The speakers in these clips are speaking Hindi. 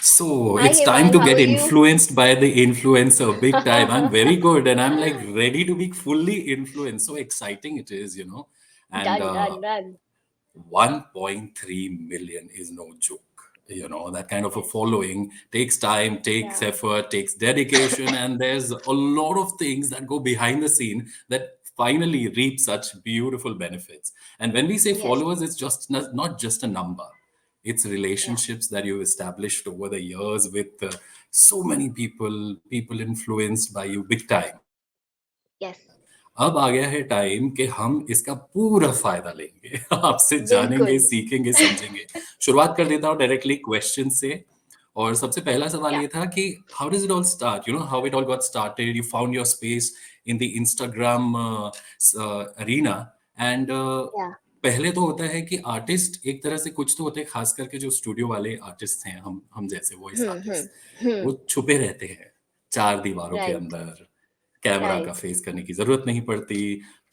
So Hi it's time Hemang, to how get are you? influenced by the influencer big time. I'm very good and I'm like ready to be fully influenced. So exciting it is, you know. And Done, done, done. 1.3 million is no joke. You know, that kind of a Yes. following takes time, takes Yeah. effort, takes dedication, and there's a lot of things that go behind the scene that finally reap such beautiful benefits. And when we say Yes. followers, it's just not just a number. It's Yeah. relationships that you've established over the years with so many people influenced by you big time. Yes. अब आ गया है टाइम कि हम इसका पूरा फायदा लेंगे आपसे जानेंगे बिल्कुल. सीखेंगे समझेंगे शुरुआत कर देता हूँ डायरेक्टली क्वेश्चन से और सबसे पहला सवाल Yeah. ये था कि how does it all start you know how it all got started you found your space in the Instagram arena and Yeah. पहले तो होता है कि आर्टिस्ट एक तरह से कुछ तो होते हैं खास करके जो स्टूडियो वाले आर्टिस्ट हैं हम जैसे वॉइस Hmm. Artist Hmm. वो छुपे रहते हैं चार दीवारों के Right. अंदर कैमरा का Right. फेस करने की जरूरत नहीं पड़ती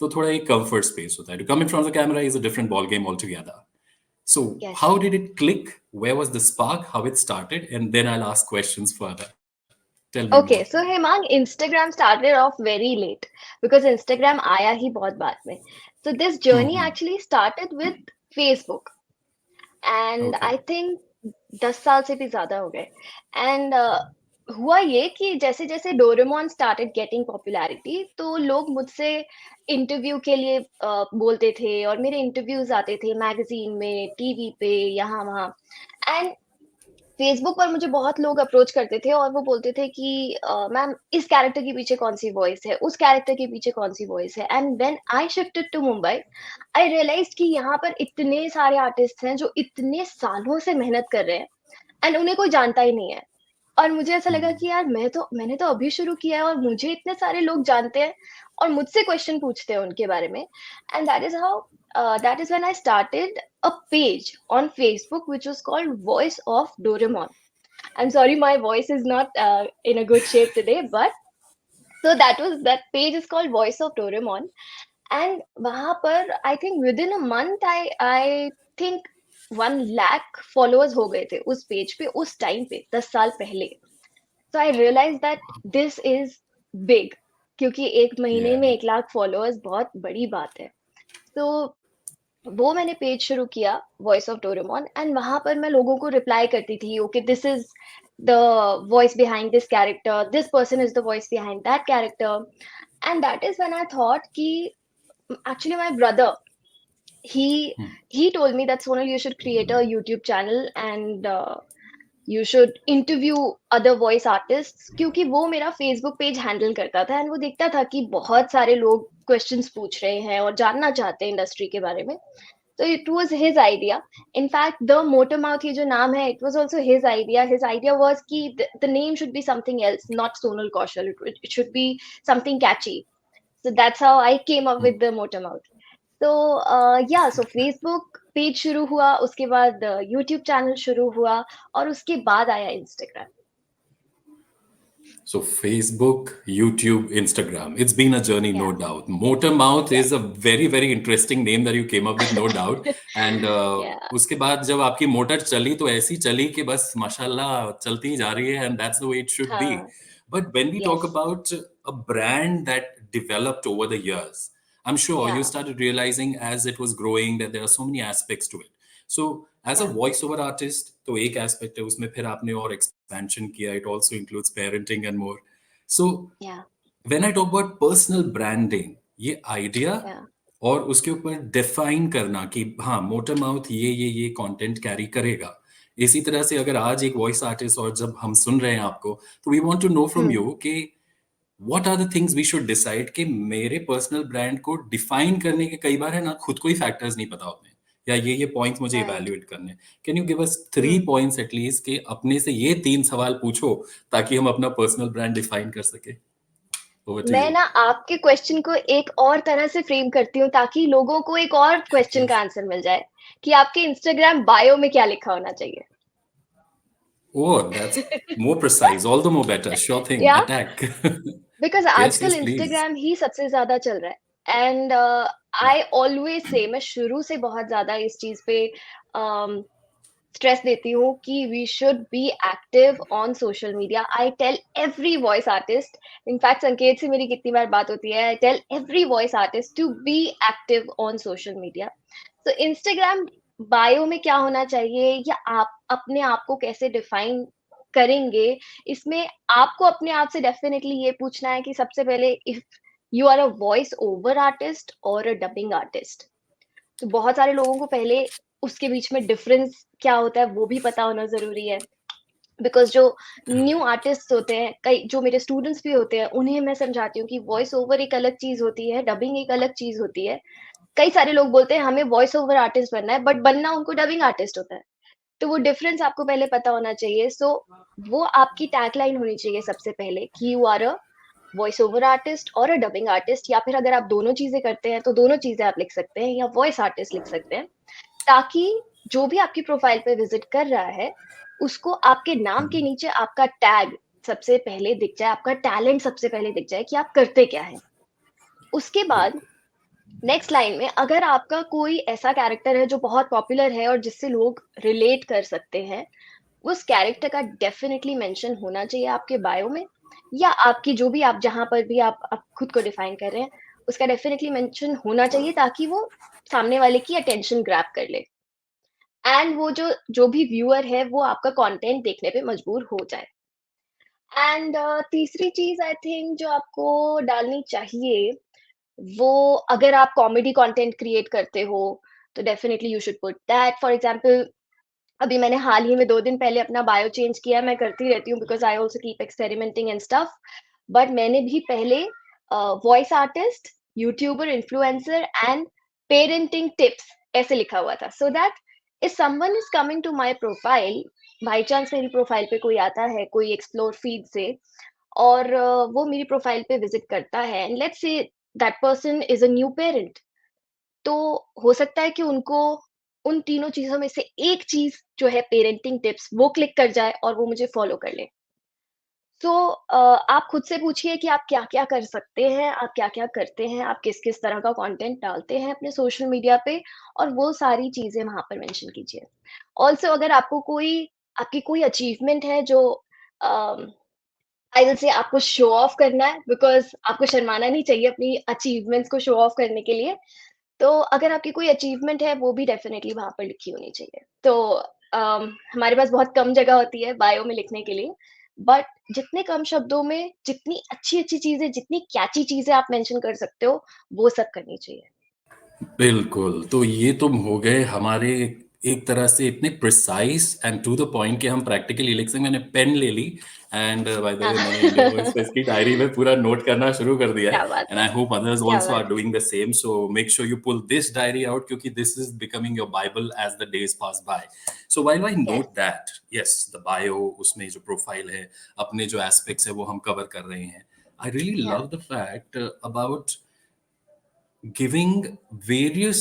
तो थोड़ा एक कंफर्ट स्पेस होता है to come in front of the camera is a different ball game all together so Yes. how did it click where was the spark how it started and then I'll ask questions further tell me more Okay, so Hemang, Instagram started off very late because Instagram आया ही बहुत बाद में. So this journey hmm actually started with Facebook, and I okay think 10 साल से भी ज्यादा हो गए. And हुआ ये कि जैसे जैसे डोरेमोन started getting popularity, तो लोग मुझसे इंटरव्यू के लिए बोलते थे और मेरे इंटरव्यूज आते थे मैगजीन में, टीवी पे, यहाँ वहाँ. एंड फेसबुक पर मुझे बहुत लोग अप्रोच करते थे और वो बोलते थे कि मैम इस कैरेक्टर के पीछे कौन सी वॉइस है, उस कैरेक्टर के पीछे कौन सी वॉइस है. And when I shifted to Mumbai, I realised कि यहाँ पर इतने सारे आर्टिस्ट हैं जो इतने सालों से मेहनत कर रहे हैं एंड उन्हें कोई जानता ही नहीं है. और मुझे ऐसा लगा hmm कि यार मैंने तो अभी शुरू किया है और मुझे इतने सारे लोग जानते हैं और मुझसे क्वेश्चन पूछते हैं उनके बारे में. And that is when I started a page on Facebook which was called Voice of Doraemon. I'm sorry, my voice is not in a good shape today, but so that page is called Voice of Doraemon. And वहां पर I think within a month I think 1 lakh followers हो गए थे उस पेज पे उस टाइम पे 10 साल पहले. So I realized that this is big क्योंकि एक महीने yeah में 1 लाख फॉलोअर्स बहुत बड़ी बात है. तो वो मैंने पेज शुरू किया वॉइस ऑफ डोरेमोन एंड वहां पर मैं लोगों को रिप्लाई करती थी okay this is the voice behind this character, this person is the voice behind that character. And that is when I thought कि actually my brother, he Hmm. he told me that Sonal you should create a YouTube channel and you should interview other voice artists क्योंकि वो मेरा Facebook पेज हैंडल करता था एंड वो देखता था कि बहुत सारे लोग क्वेश्चंस पूछ रहे हैं और जानना चाहते हैं इंडस्ट्री के बारे में. So it was his idea. In fact, the Motormouth ये जो नाम है, it was also his idea. His idea was कि the name should be something else, not Sonal Kaushal. It should be something catchy. So that's how I came up with the Motormouth. So yeah, so Facebook page शुरू हुआ, उसके बाद YouTube चैनल शुरू हुआ और उसके बाद आया Instagram. So Facebook, YouTube, Instagram. It's been a journey, Yeah, no doubt. Motor Mouth yeah, is a very, very interesting name that you came up with, no doubt. And yeah, उसके बाद जब आपकी मोटर चली तो ऐसी चली कि बस माशाल्लाह चलती ही जा रही है and that's the way it should be. हाँ, But when we talk yes, about a brand that developed over the years, I'm sure you yeah, started realizing as it was growing that there are so many aspects to it. So as a yeah, voice over artist, तो एक aspect है उसमें फिर आपने और expansion किया. It also includes parenting and more. So yeah, when I talk about personal branding, ये idea yeah, और उसके ऊपर define करना कि हाँ मोटर माउथ ये content carry करेगा. इसी तरह से अगर आज एक voice artist और जब हम सुन रहे हैं आपको, तो we want to know from hmm, you कि what are the things we should decide कि मेरे personal brand को define करने के कई बार है ना खुद को ही factors नहीं पता होते हैं या ये points मुझे right. evaluate करने हैं. Can you give us 3 Hmm. points at least कि अपने से ये 3 सवाल पूछो ताकि हम अपना personal brand define कर सके? Over to मैं you. ना आपके क्वेश्चन को एक और तरह से फ्रेम करती हूँ ताकि लोगों को एक और क्वेश्चन का Please. आंसर मिल जाए कि आपके इंस्टाग्राम बायो में क्या लिखा होना चाहिए. Oh, that's more precise. All the more better. Sure thing. या Attack. बिकॉज Yes, आजकल yes, please. इंस्टाग्राम ही सबसे ज्यादा चल रहा है एंड Yeah. आई ऑलवेज से मैं शुरू से बहुत ज्यादा इस चीज पे स्ट्रेस देती हूँ कि we should be active on social media. I tell every voice artist, in fact Sanket से मेरी कितनी बार बात होती है, I tell every voice artist to be active on social media. तो इंस्टाग्राम बायो में क्या होना चाहिए या आप अपने आप को कैसे डिफाइन करेंगे, इसमें आपको अपने आप से डेफिनेटली ये पूछना है कि सबसे पहले if you are a voice over artist और अ डबिंग आर्टिस्ट। तो बहुत सारे लोगों को पहले उसके बीच में डिफरेंस क्या होता है वो भी पता होना ज़रूरी है। बिकॉज़ जो न्यू करेक्ट। आर्टिस्ट्स होते हैं, कई जो मेरे स्टूडेंट्स भी होते हैं, उन्हें मैं समझाती हूँ कि वॉइस ओवर एक अलग चीज़ होती है, डबिंग एक अलग चीज़ होती है। कई सारे लोग बोलते हैं हमें वॉइस ओवर आर्टिस्ट बनना है, बट बनना उनको डबिंग आर्टिस्ट होता है। तो वो डिफरेंस आपको पहले पता होना चाहिए। सो वो आपकी टैगलाइन होनी चाहिए सबसे पहले कि you are a voice over artist और अ डबिंग आर्टिस्ट, या फिर अगर आप दोनों चीज़ें करते हैं, तो दोनों चीज़ें आप लिख सकते हैं या वॉइस आर्टिस्ट लिख सकते हैं। ताकि जो भी आपकी प्रोफाइल पे विज़िट कर रहा है, उसको आपके नाम के नीचे आपका टैग सबसे पहले दिख जाए, आपका टैलेंट सबसे पहले दिख जाए कि आप करते क्या हैं। उसके बाद बिल्कुल। नेक्स्ट लाइन में अगर आपका कोई ऐसा कैरेक्टर है जो बहुत पॉपुलर है और जिससे लोग रिलेट कर सकते हैं, उस कैरेक्टर का डेफ़िनिटली मेंशन होना चाहिए आपके बायो में, या आपकी जो भी आप जहाँ पर भी आप खुद को डिफाइन कर रहे हैं, उसका डेफ़िनिटली मेंशन होना चाहिए ताकि वो सामने वाले की अटेंशन ग्रैब कर ले। एंड वो जो जो भी व्यूअर है वो आपका कंटेंट देखने पे मजबूर हो जाए। एंड तीसरी चीज़ आई थिंक जो आपको डालनी चाहिए, वो अगर आप कॉमेडी कंटेंट क्रिएट करते हो, तो definitely you should put that. For example अभी मैंने हाल ही में 2 दिन पहले अपना बायो चेंज किया है, मैं करती रहती हूँ because I also keep experimenting and stuff. But मैंने भी पहले voice artist, YouTuber, influencer and parenting tips ऐसे लिखा हुआ था, so that if someone is coming to my profile, by chance मेरी प्रोफाइल पे कोई आता है, कोई एक्सप्लोर फीड से, और वो मेरी प्रोफाइल पे विज़िट करता है and let's say that person is a new parent, तो हो सकता है कि उनको उन तीनों चीज़ों में से एक चीज़ जो है पेरेंटिंग टिप्स वो क्लिक कर जाए और वो मुझे फ़ॉलो कर ले। तो आप खुद से पूछिए कि आप क्या-क्या कर सकते हैं, आप क्या-क्या करते हैं, आप किस-किस तरह का कंटेंट डालते हैं अपने सोशल मीडिया पे, और वो सारी चीज़ें वहाँ पर मेंशन कीजिए। ऑल्सो अगर आपको कोई आपकी कोई अचीवमेंट है जो अ, आई विल से आपको शो ऑफ करना है, बिकॉज़ आपको शर्माना नहीं चाहिए अपनी अचीवमेंट्स को शो ऑफ करने के लिए। तो अगर आपकी कोई अचीवमेंट है, वो भी डेफ़िनेटली वहाँ पर लिखी होनी चाहिए। तो हमारे पास बहुत कम जगह होती है बायो में लिखने के लिए, बट जितने कम शब्दों में जितनी अच्छी-अच्छी चीज़ें, जितनी कैची चीज़ें आप मेंशन कर सकते हो, वो सब करनी चाहिए। बिल्कुल, तो ये तो हो गए हमारे एक तरह से इतने precise and to the point कि हम प्रैक्टिकली लिख सकें। मैंने पेन ले ली एंड बाय द हाँ। वे मैंने इंडियन वॉइस को इसकी डायरी में पूरा नोट करना शुरू कर दिया है क्या बात एंड है! आई होप अदर्स क्या आल्सो बात आर है! Doing the same. So make sure you pull this diary out क्योंकि this is becoming your bible as the days pass by. So while I yes, note that, yes, the bio उसमें जो प्रोफाइल है, अपने जो एस्पेक्ट्स है वो हम कवर कर रहे हैं। आई रियली या, love the fact about giving various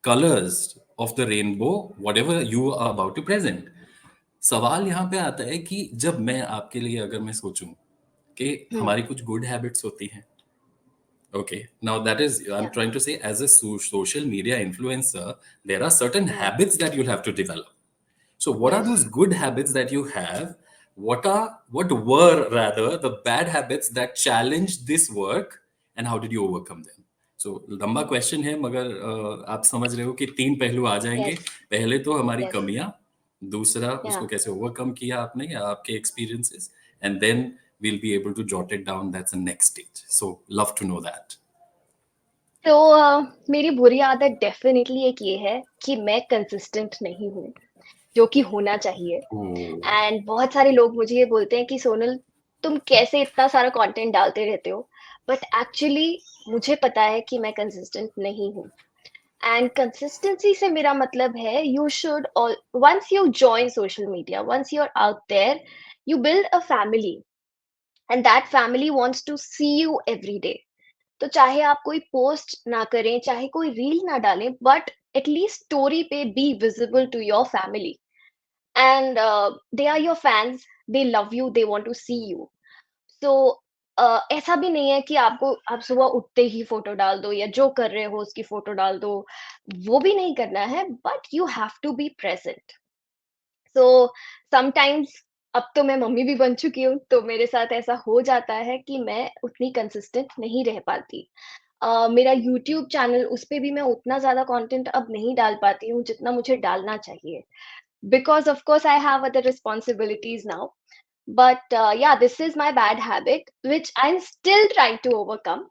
colors of the rainbow whatever you are about to present। सवाल यहाँ पे आता है कि जब मैं आपके लिए अगर मैं सोचूं कि हुँ, हमारी कुछ गुड हैबिट्स होती हैं, okay, now that is I'm या, trying to say as a social media influencer there are certain या, habits that you'll have to develop। so what are yes. those good habits that you have? What were rather the bad habits that challenged this work and how did you overcome them? So लंबा क्वेश्चन है मगर आप समझ रहे हो कि 3 पहलू आ जाएँगे। यस, पहले तो हमारी यस, कमियाँ, दूसरा या। उसको कैसे ओवरकम किया आपने या आपके experiences and then we'll be able to jot it down. That's the next stage. So love to know that. तो मेरी बुरी आदत डेफ़िनेटली एक ये है कि मैं कंसिस्टेंट नहीं हूँ, जो कि होना चाहिए। ओह! एंड बहुत सारे लोग मुझे ये बोलते हैं कि सोनल, तुम कैसे इतना सारा कंटेंट डालते रहते हो? बट एक्चुअली मुझे पता है कि मैं कंसिस्टेंट नहीं हूँ। एंड कंसिस्टेंसी से मेरा मतलब है you should all once you join social media, once you are out there, you build a family and that family wants to see you every day. तो चाहे आप कोई पोस्ट ना करें, चाहे कोई रील ना डालें, बट एटलीस्ट स्टोरी पे be visible to your family. And they are your fans, they love you, they want to see you. So ऐसा भी नहीं है कि आपको आप सुबह उठते ही फोटो डाल दो या जो कर रहे हो उसकी फोटो डाल दो, वो भी नहीं करना है, but you have to be present. So sometimes अब तो मैं मम्मी भी बन चुकी हूँ, तो मेरे साथ ऐसा हो जाता है कि मैं उतनी कंसिस्टेंट नहीं रह पाती। मेरा यूट्यूब चैनल उस पे भी मैं उतना ज़्यादा कंटेंट अब नहीं डाल पाती हूँ, जितना मुझे डालना चाहिए। Because of course I have other responsibilities now. But yeah, this is my bad habit which I'm still trying to overcome.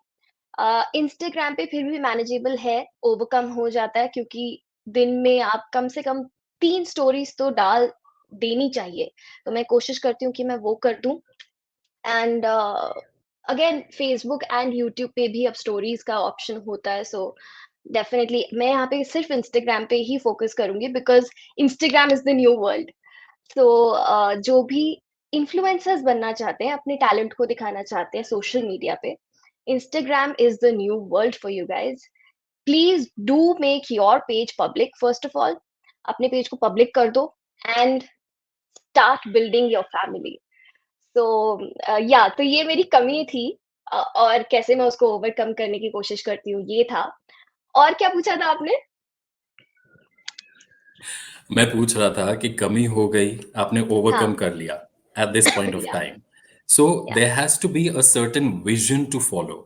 Instagram पे फिर भी मैनेजेबल है, ओवरकम हो जाता है क्योंकि दिन में आप कम से कम 3 स्टोरीज़ तो डाल देनी चाहिए। तो मैं कोशिश करती हूँ कि मैं वो कर दूँ and again Facebook and YouTube पे भी अब स्टोरीज़ का ऑप्शन होता है सो डेफिनिटली मैं यहाँ पे सिर्फ़ इंस्टाग्राम पे ही फ़ोकस करूँगी because Instagram is the new world. So जो भी इन्फ्लुएंसर्स बनना चाहते हैं, अपने टैलेंट को दिखाना चाहते हैं सोशल मीडिया पे, Instagram is the new world for you guys. Please do make your page public first of all. अपने पेज को पब्लिक कर दो and start building your family. So या तो ये मेरी कमी थी और कैसे मैं उसको ओवरकम करने की कोशिश करती हूँ, ये था। और क्या पूछा था आपने? मैं पूछ रहा था कि कमी हो गई, आपने ओवरकम हाँ, कर लिया एट दिस पॉइंट ऑफ या टाइम। सो या there has to be a certain vision to follow.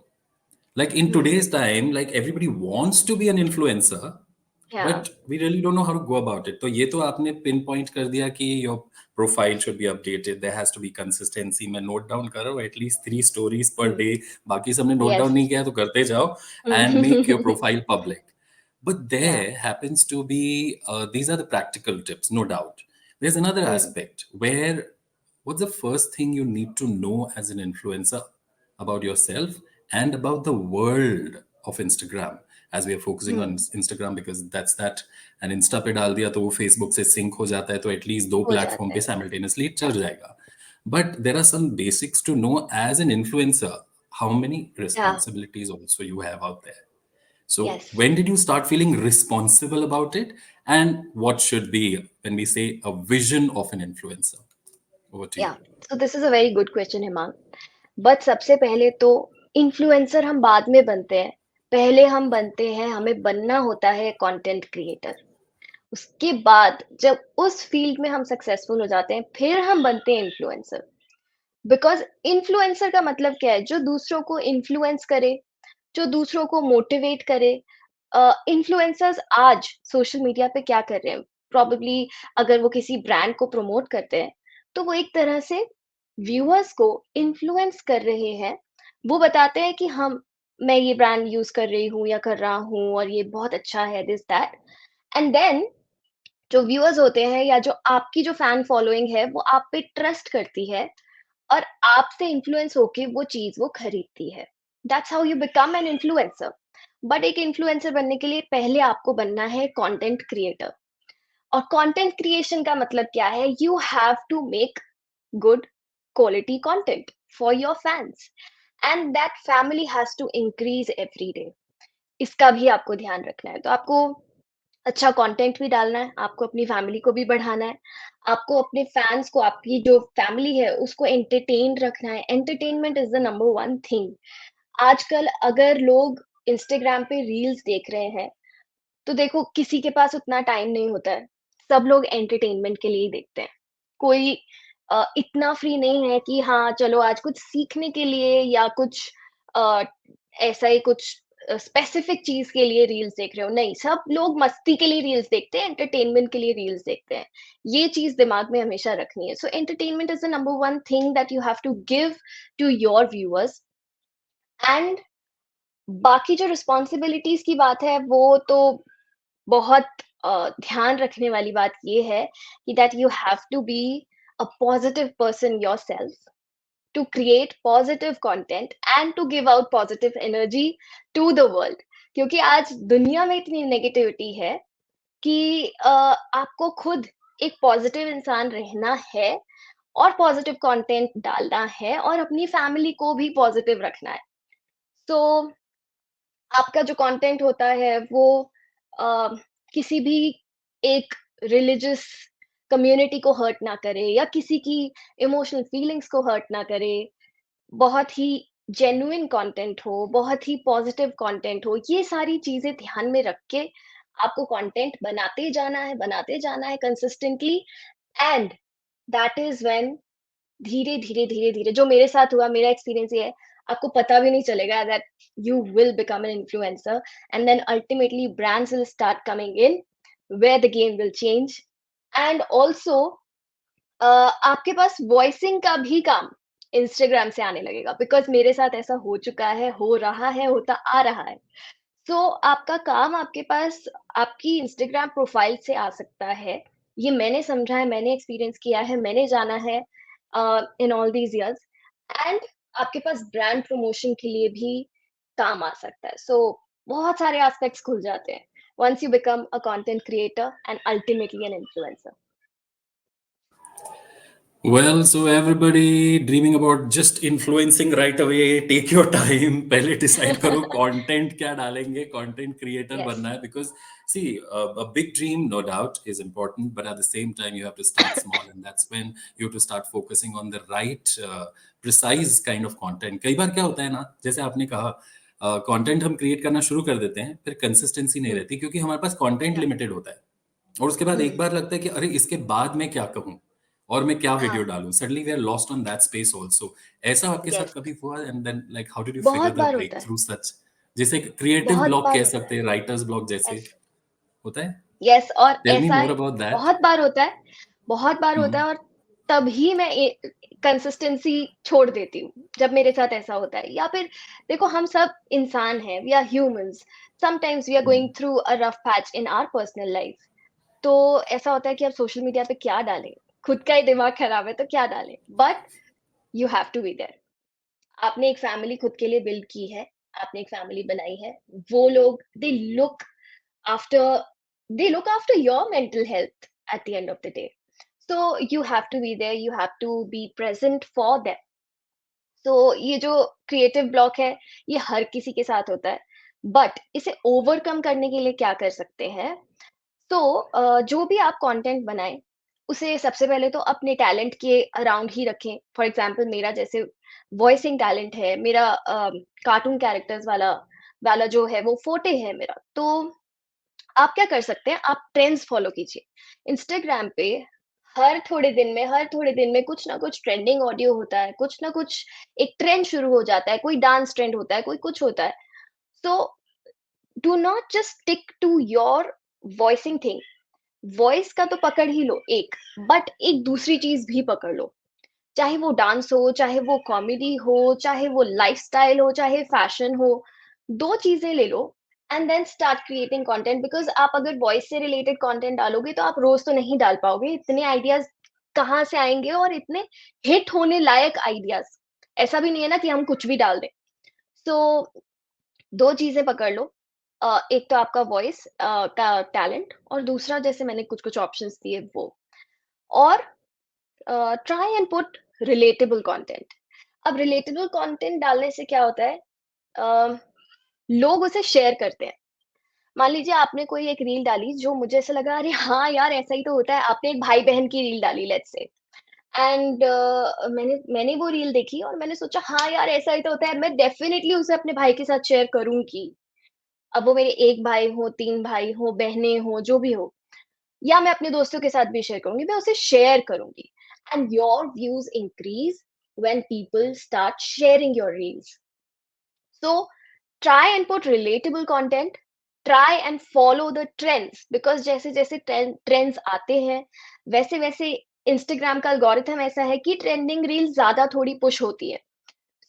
Like in hmm, today's time, like everybody wants to be an influencer, या but we really don't know how to go about it. तो ये तो आपने पिन पॉइंट कर दिया कि your profile should be updated, there has to be consistency। मैं नोट डाउन कर रहा हूँ एटलीस्ट 3 stories per हुँ, day। बाकी सबने नोट डाउन यस। नहीं किया तो करते जाओ and make your profile public। But या there happens to be, these are the practical tips, no doubt. There's another hmm, aspect where what's the first thing you need to know as an influencer about yourself and about the world of Instagram? As we are focusing hmm, on Instagram because that's that, and Insta पे डाल दिया तो वो Facebook से sync हो जाता है तो at least दो हो platform जाता पे है। simultaneously चल या जाएगा। But there are some basics to know as an influencer, how many या responsibilities also you have out there. So, yes. when did you start feeling responsible about it? And what should be, when we say a vision of an influencer? Over to या you. So this is a very good question Himank. But सबसे पहले तो इन्फ्लुएंसर हम बाद में बनते हैं। पहले हम बनते हैं, हमें बनना होता है कंटेंट क्रिएटर। उसके बाद जब उस फील्ड में हम सक्सेसफुल हो जाते हैं, फिर हम बनते हैं इन्फ्लुएंसर। बिकॉज़ इन्फ्लुएंसर का मतलब क्या है? जो दूसरों को इन्फ्लुएंस करे, जो दूसरों को मोटिवेट करे। इन्फ्लुएंसर्स आज सोशल मीडिया पे क्या कर रहे हैं? प्रोबेबली अगर वो किसी ब्रांड को प्रमोट करते हैं, तो वो एक तरह से व्यूअर्स को इन्फ्लुएंस कर रहे हैं। वो बताते हैं कि मैं ये ब्रांड यूज़ कर रही हूँ या कर रहा हूँ और ये बहुत अच्छा है, दिस दैट। एंड देन जो व्यूअर्स होते हैं या जो आपकी जो फैन फॉलोइंग है, वो आप पे ट्रस्ट करती है और आपसे इन्फ्लुएंस होके वो चीज़ वो खरीदती है। That's how you become an influencer. But एक इन्फ्लुएंसर बनने के लिए पहले आपको बनना है कंटेंट क्रिएटर। और कंटेंट क्रिएशन का मतलब क्या है? You have to make good quality content for your fans and that family has to increase every day. इसका भी आपको ध्यान रखना है। तो आपको अच्छा कंटेंट भी डालना है, आपको अपनी फैमिली को भी बढ़ाना है, आपको अपने फैन्स को, आपकी जो फैमिली है, उसको एंटरटेन्ड रखना है। Entertainment is the number 1 thing. आजकल अगर लोग इंस्टाग्राम पे रील्स देख रहे हैं, तो देखो किसी के पास उतना टाइम नहीं होता है। सब लोग एंटरटेनमेंट के लिए ही देखते हैं। कोई इतना फ्री नहीं है कि हाँ, चलो आज कुछ सीखने के लिए या कुछ अ, ऐसा ही कुछ स्पेसिफिक चीज़ के लिए रील्स देख रहे हो, नहीं, सब लोग मस्ती के लिए रील्स देखते हैं, एंटरटेनमेंट के लिए रील्स देखते हैं। ये चीज़ दिमाग में हमेशा रखनी है। So entertainment is the number 1 thing that you have to give to your viewers and बाकी जो रिस्पॉन्सिबिलिटीज़ की बात है, वो तो बहुत ध्यान रखने वाली बात ये है कि that you have to be a positive person yourself to create positive content and to give out positive energy to the world. क्योंकि आज दुनिया में इतनी नेगेटिविटी है कि आपको खुद एक पॉजिटिव इंसान रहना है और पॉजिटिव कंटेंट डालना है और अपनी फैमिली को भी पॉजिटिव रखना है। सो आपका जो कंटेंट होता है वो अ, किसी भी एक रिलीजियस कम्युनिटी को हर्ट ना करे या किसी की इमोशनल फीलिंग्स को हर्ट ना करे। बहुत ही जेन्युइन कंटेंट हो, बहुत ही पॉजिटिव कंटेंट हो, ये सारी चीज़ें ध्यान में रख के आपको कंटेंट बनाते जाना है consistently and that is when धीरे धीरे धीरे धीरे जो मेरे साथ हुआ, मेरा एक्सपीरियंस ये है, आपको पता भी नहीं चलेगा that you will become an influencer, and then ultimately brands will start coming in, where the game will change. And also आपके पास वॉइसिंग का भी काम इंस्टाग्राम से आने लगेगा, बिकॉज मेरे साथ ऐसा हो चुका है, हो रहा है, होता आ रहा है। तो आपका काम आपके पास आपकी इंस्टाग्राम प्रोफाइल से आ सकता है। ये मैंने समझा है, मैंने एक्सपीरियंस किया है, मैंने जाना है in all these years. And आपके पास ब्रांड प्रमोशन के लिए भी काम आ सकता है। सो बहुत सारे एस्पेक्ट्स खुल जाते हैं once you become a content creator and ultimately an influencer. Well, so everybody dreaming about just influencing right away, take your time. पहले decide करो content क्या डालेंगे, content creator यस, बनना है because see, a big dream no doubt is important, but at the same time you have to start small, and that's when you have to start focusing on the right, precise kind of content. कई बार क्या होता है ना, जैसे आपने कहा, कंटेंट हम क्रिएट करना शुरू कर देते हैं, फिर कंसिस्टेंसी नहीं रहती क्योंकि हमारे पास कंटेंट या लिमिटेड होता है, और उसके बाद एक बार लगता है कि अरे इसके बाद मैं क्या कहूँ और मैं क्या वीडियो हाँ, डालूं, suddenly we are lost on that space also. ऐसा आपके साथ यस, कभी हुआ, and then like how did you figure बहुत द बार ब्रेक होता है, थ्रू सच, जिसे क्रिएटिव बहुत ब्लॉक बार कह होता सकते है। हैं, राइटर्स ब्लॉक जैसे यस, होता है? यस, और टेल मी ऐसा मोर अबाउट दैट। बहुत बार होता है, बहुत बार होता है, और तभी मैं कंसिस्टेंसी छोड़ देती हूँ जब मेरे साथ ऐसा होता है। या फिर देखो, हम सब इंसान हैं, we are humans, sometimes we are going through a rough patch in our personal life. तो ऐसा होता है कि अब सोशल मीडिया पे क्या डालें, खुद का ही दिमाग खराब है तो क्या डालें, but you have to be there. आपने एक फैमिली खुद के लिए बिल्ड की है, आपने एक फैमिली बनाई है, वो लोग look after they look after your mental health at the end of the day. So you have to be there, you have to be present for them. So ये जो क्रिएटिव ब्लॉक है, ये हर किसी के साथ होता है, बट इसे ओवरकम करने के लिए क्या कर सकते हैं? तो जो भी आप कंटेंट बनाएं, उसे सबसे पहले तो अपने टैलेंट के अराउंड ही रखें। फॉर एग्जांपल मेरा जैसे वॉइसिंग टैलेंट है, मेरा कार्टून कैरेक्टर्स वाला वाला जो है वो फोटे है मेरा। तो आप क्या कर सकते हैं, आप ट्रेंड्स फॉलो कीजिए। इंस्टाग्राम पे हर थोड़े दिन में कुछ ना कुछ ट्रेंडिंग ऑडियो होता है, कुछ ना कुछ एक ट्रेंड शुरू हो जाता है, कोई डांस ट्रेंड होता है, कोई कुछ होता है। So do not just stick to your voicing thing. Voice का तो पकड़ ही लो एक, बट एक दूसरी चीज भी पकड़ लो। चाहे वो डांस हो, चाहे वो कॉमेडी हो, चाहे वो लाइफस्टाइल हो, चाहे फैशन हो, 2 चीज़ें ले लो and then start creating content. Because आप अगर वॉइस से रिलेटेड कंटेंट डालोगे तो आप रोज़ तो नहीं डाल पाओगे। इतने आइडियाज़ कहाँ से आएँगे, और इतने हिट होने लायक आइडियाज़। ऐसा भी नहीं है ना कि हम कुछ भी डाल दें। सो 2 चीज़ें पकड़ लो। एक तो आपका वॉइस का टैलेंट, और दूसरा जैसे मैंने कुछ-कुछ ऑप्शंस दिए वो। और try and put relatable content. अब रिलेटेबल कंटेंट डालने से क्या होता है, अ, लोग उसे शेयर करते हैं। मान लीजिए आपने कोई एक रील डाली जो मुझे ऐसा लगा, अरे हाँ यार, ऐसा ही तो होता है। आपने एक भाई बहन की रील डाली, लेट्स से, एंड मैंने मैंने वो रील देखी और मैंने सोचा हाँ यार, ऐसा ही तो होता है, मैं डेफिनेटली उसे अपने भाई के साथ शेयर करूंगी। अब वो मेरे एक भाई हो, तीन भाई हो, बहनें हो, जो भी हो, या मैं अपने दोस्तों के साथ भी शेयर करूँगी, मैं उसे शेयर करूँगी। And your views increase when people start sharing your reels. So try and put relatable content, try and follow the trends, because जैसे-जैसे ट्रेंड्स आते हैं, वैसे-वैसे इंस्टाग्राम का एल्गोरिथम ऐसा है कि ट्रेंडिंग रील्स ज़्यादा थोड़ी पुश होती है।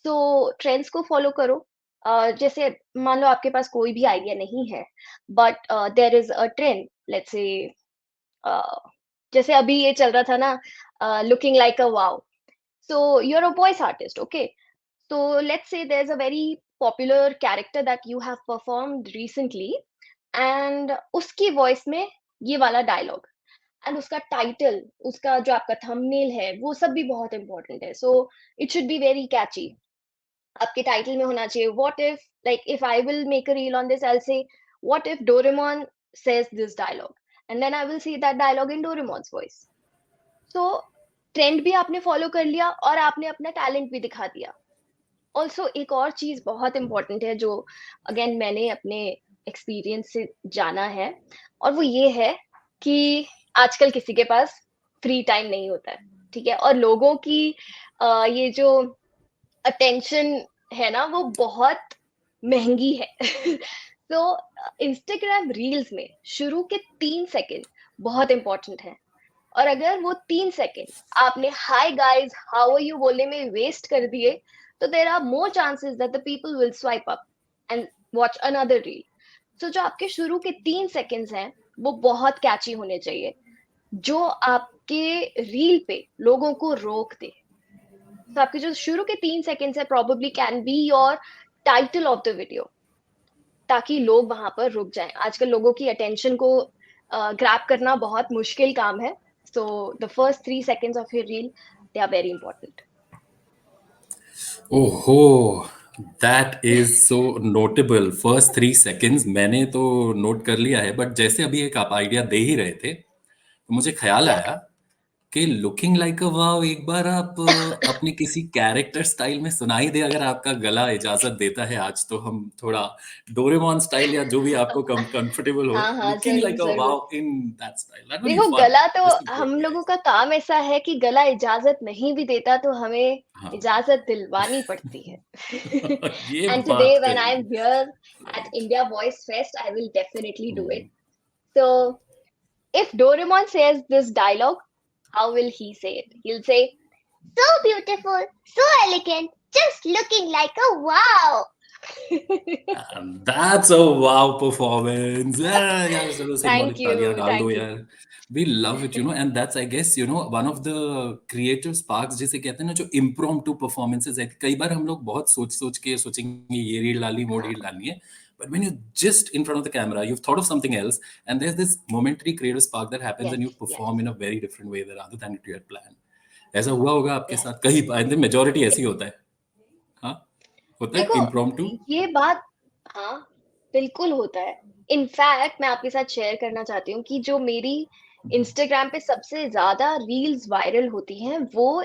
तो ट्रेंड्स को फॉलो करो। जैसे मान लो आपके पास कोई भी आइडिया नहीं है, but there is a trend, let's say a, जैसे अभी ये चल रहा था ना, looking like a wow. So you are a voice artist, okay? So let's say there's a very popular character that you have performed recently, and उसकी वॉइस में ये वाला डायलॉग, एंड उसका टाइटल, उसका जो आपका थंबनेल है, वो सब भी बहुत इंपॉर्टेंट है। So it should be very catchy. आपके टाइटल में होना चाहिए, what if, like if I will make a reel on this, I will say what if Doraemon says this dialogue, and then I will see that dialogue in Doraemon's voice. So trend भी आपने फॉलो कर लिया और आपने अपना टैलेंट भी दिखा दिया। ऑल्सो एक और चीज बहुत इंपॉर्टेंट है जो अगेन मैंने अपने एक्सपीरियंस से जाना है, और वो ये है कि आजकल किसी के पास फ्री टाइम नहीं होता है, ठीक है? और लोगों की ये जो अटेंशन है ना, वो बहुत महंगी है। तो इंस्टाग्राम रील्स में शुरू के 3 सेकंड बहुत इंपॉर्टेंट है। और अगर वो 3 सेकंड आपने hi guys how are you बोलने में वेस्ट कर दिए, तो there are more chances that the people will swipe up and watch another reel. तो जो आपके शुरू के 3 सेकंड्स हैं, वो बहुत कैची होने चाहिए, जो आपके रील पे लोगों को रोक दे। तो आपके जो शुरू के 3 सेकंड्स है probably can be your title of the video, ताकि लोग वहां पर रुक जाएं। आजकल लोगों की अटेंशन को ग्रैब करना बहुत मुश्किल काम है। So the first 3 seconds of your reel, they are very important. ओहो, that is so notable. First 3 seconds मैंने तो नोट कर लिया है, बट जैसे अभी एक आप आइडिया दे ही रहे थे, तो मुझे ख्याल या आया कि लुकिंग लाइक अ वाव एक बार आप अपने किसी कैरेक्टर स्टाइल में सुनाई दे, अगर आपका गला इजाजत देता है। आज तो हम थोड़ा डोरेमोन स्टाइल या जो भी आपको कंफर्टेबल हो, हाँ हाँ, लुकिंग जरूर लाइक अ जरूर। Wow in that style, that will be देखो फन। गला तो दिस विल ब्रेक हम द लोगों आइस। का काम ऐसा है कि गला इजाजत नहीं भी देता तो हमें हाँ। इजाजत दिलवानी पड़ती है। ये एंड टुडे बात व्हेन आई कही। Am here eight India voice fest, I will definitely do hmm. It. So if Doraemon says this dialogue, how will he say it? He'll say, "So beautiful, so elegant, just looking like a wow." And that's a wow performance. Yeah, यार चलो Thank सिंबॉलिक तालियां you, डाल दो thank you. यार। We love it, and that's I guess one of the creative sparks जिसे कहते हैं ना, जो impromptu performances है। कई बार हम लोग बहुत सोच सोच के सोचेंगे ये रील डालनी, वो रील डालनी है, but when you're just in front of the camera, you've thought of something else, and there's this momentary creative spark that happens, Yes, and you yes, perform in a very different way than other than you had planned. ऐसा हुआ होगा आपके yes, साथ कहीं? आई थिंक मेजोरिटी ऐसी yes. होता है। हाँ, होता है देखो, impromptu। ये बात, हाँ, बिल्कुल होता है। इनफैक्ट मैं आपके साथ शेयर करना चाहती हूँ कि जो मेरी इंस्टाग्राम पे सबसे ज्यादा रील्स वायरल होती हैं, वो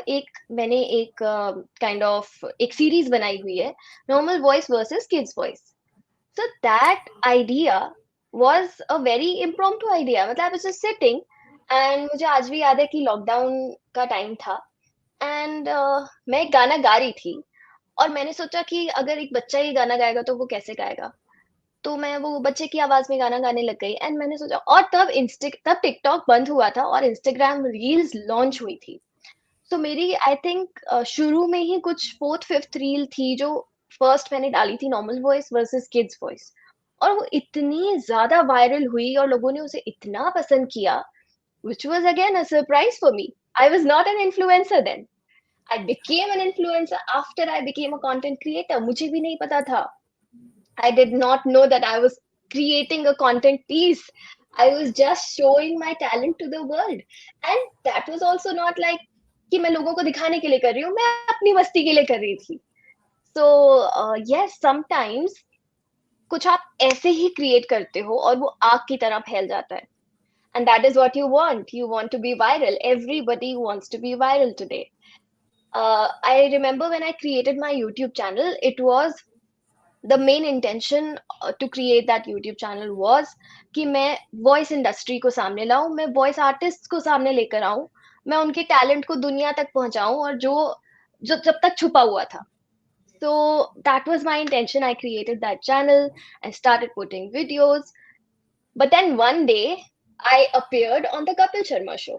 मैंने एक काइंड ऑफ एक सीरीज बनाई हुई है, normal voice versus kids voice. So that idea was a very impromptu idea. मतलब I was just sitting, and मुझे आज भी याद है कि लॉकडाउन का टाइम था, एंड मैं एक गाना गा रही थी, और मैंने सोचा कि अगर एक बच्चा ये गाना गाएगा तो वो कैसे गाएगा। तो मैं वो बच्चे की आवाज में गाना गाने लग गई, एंड मैंने सोचा, और तब टिकटॉक बंद हुआ था और इंस्टाग्राम रील्स लॉन्च हुई थी। तो मेरी आई थिंक शुरू में ही कुछ फोर्थ फिफ्थ रील थी जो फर्स्ट मैंने डाली थी, normal voice versus kids voice. और वो इतनी ज्यादा वायरल हुई और लोगों ने उसे इतना पसंद किया, which was again a surprise for me. I was not an influencer then. I became an influencer after I became a content creator. मुझे भी नहीं पता था। I did not know that I was creating a content piece. I was just showing my talent to the world. And that was also not like कि मैं लोगों को दिखाने के लिए कर रही हूँ, मैं अपनी मस्ती के लिए कर रही थी। So yes, sometimes कुछ आप ऐसे ही क्रिएट करते हो और वो आग की तरह फैल जाता है। And that is what you want. You want to be viral. Everybody wants to be viral today. I remember when I created my YouTube channel, it was the main intention to create that YouTube channel was कि मैं वॉइस इंडस्ट्री को सामने लाऊं, मैं वॉइस आर्टिस्ट को सामने लेकर आऊं, मैं उनके टैलेंट को दुनिया तक पहुंचाऊं, और जो जो जब तक छुपा हुआ था। So that was my intention. I created that channel. I started putting videos. But then one day, I appeared on the Kapil Sharma show.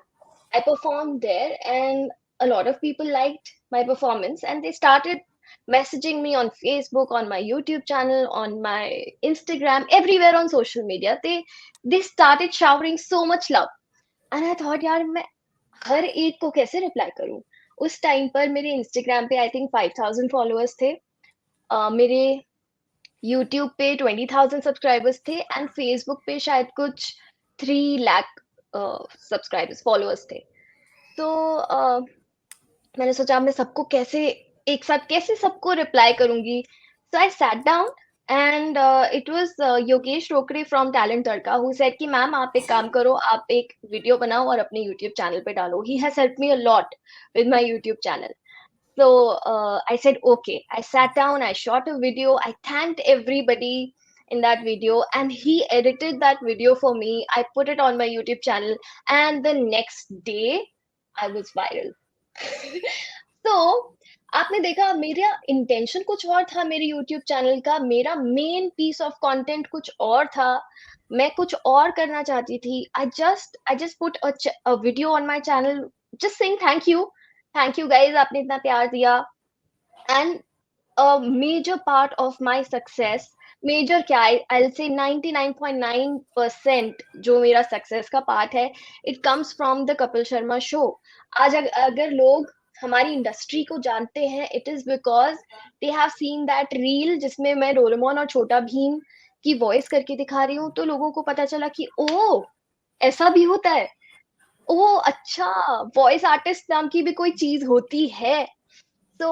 I performed there, and a lot of people liked my performance, and they started messaging me on Facebook, on my YouTube channel, on my Instagram, everywhere on social media. They started showering so much love, and I thought, यार मैं हर एक को कैसे रिप्लाई करूं। उस टाइम पर मेरे इंस्टाग्राम पे आई थिंक 5,000 फॉलोअर्स थे, मेरे यूट्यूब पे 20,000 सब्सक्राइबर्स थे, एंड फेसबुक पे शायद कुछ 3 लाख सब्सक्राइबर्स फॉलोअर्स थे। तो मैंने सोचा मैं सबको कैसे एक साथ कैसे सबको रिप्लाई करूंगी। So I sat down, and it was Yogesh Rokade from Talent Tadka who said कि मैम आप एक काम करो, आप एक वीडियो बनाओ और अपने यूट्यूब चैनल पे डालो। He has helped me a lot with my YouTube channel. So I said, okay. I sat down, I shot a video, I thanked everybody in that video, and he edited that video for me. I put it on my YouTube channel, and the next day, I was viral. तो आपने देखा मेरा इंटेंशन कुछ और था मेरे यूट्यूब चैनल का, मेरा मेन पीस ऑफ कंटेंट कुछ और था, मैं कुछ और करना चाहती थी। I just put a video on my channel just saying thank you guys, आपने इतना प्यार दिया। And a major part of my success, major क्या, I'll say 99.9% जो मेरा सक्सेस का पार्ट है, it comes from the Kapil Sharma show. आज अगर लोग हमारी इंडस्ट्री को जानते हैं, it is because they have seen that reel जिसमें मैं डोरेमोन और छोटा भीम की वॉइस करके दिखा रही हूँ, तो लोगों को पता चला कि ओ ऐसा भी होता है, ओ अच्छा वॉइस आर्टिस्ट नाम की भी कोई चीज होती है। तो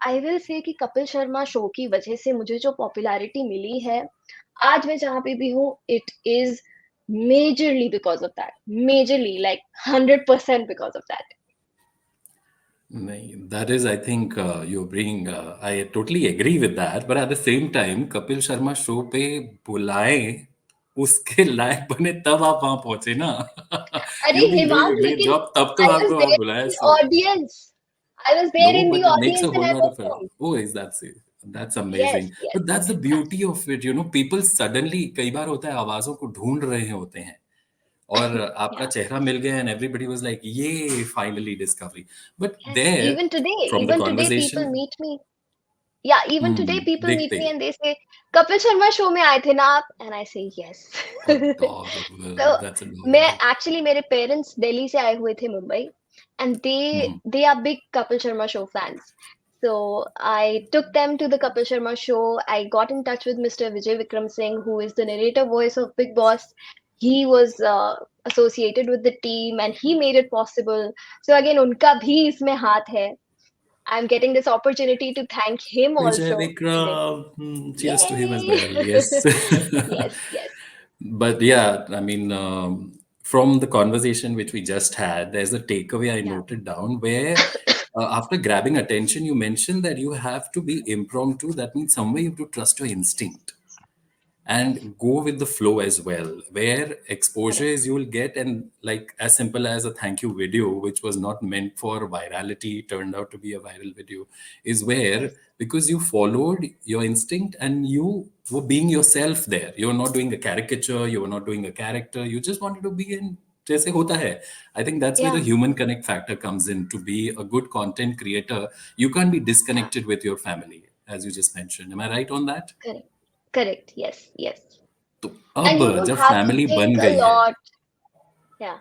आई विल से कि कपिल शर्मा शो की वजह से मुझे जो पॉपुलैरिटी मिली है, आज मैं जहाँ पे भी हूँ, it is majorly because of that, majorly like 100% because of that. नहीं, that is, I think, you're bringing, I totally agree with that, but at the same time, Kapil Sharma show पे बुलाए, उसके लायक बने तब आप वहां पहुंचे ना। अरे You've been doing Himansh, a great लेकिन job, तब तो आई वाज आपको वहां देयर बुलाया, in the so audience, I was there no, in the but it makes a audience and whole I lot of perform. oh, is that's it. That's yes amazing. Yes, But that's the beauty of it, you know, people suddenly कई बार होता है आवाजों को ढूंढ रहे होते हैं और आपका या चेहरा मिल गया and everybody was like, ये finally discovery. But yes, there, from the even today people conversation, meet me, yeah even today people meet देखते मी ही, एंड दे से कपिल शर्मा शो में आए थे ना आप, एंड आई से यस। तो adorable. That's मैं adorable. एक्चुअली, मेरे पेरेंट्स दिल्ली से आए हुए थे Mumbai, and Mhm. They are big Kapil Sharma show fans. So I took them to the Kapil Sharma show. I got in touch with Mr. Vijay Vikram Singh, who is the narrator voice of Big Boss. He was associated with the team, and he made it possible. So again, उनका भी इसमें हाथ है. I'm getting this opportunity to thank him Vijay also. And then, Vikram, cheers to him as yay! well. Yes. Yes, yes. But yeah, I mean, from the conversation which we just had, there's a takeaway I Yeah, noted down where, after grabbing attention, you mentioned that you have to be impromptu. That means somewhere you have to trust your instinct and go with the flow as well, where correct. exposures you will get, and like as simple as a thank you video which was not meant for virality turned out to be a viral video, is where, Yes, because you followed your instinct and you were being yourself there, you were not doing a caricature, you were not doing a character, you just wanted to be in जैसे होता है. I think that's where the yeah, human connect factor comes in. To be a good content creator, you can't be yeah, disconnected with your family, as you just mentioned. Am I right on that? correct, correct. Yes, yes. तो And अब you don't जब have to फैमिली बन think a गई है, lot. Yeah,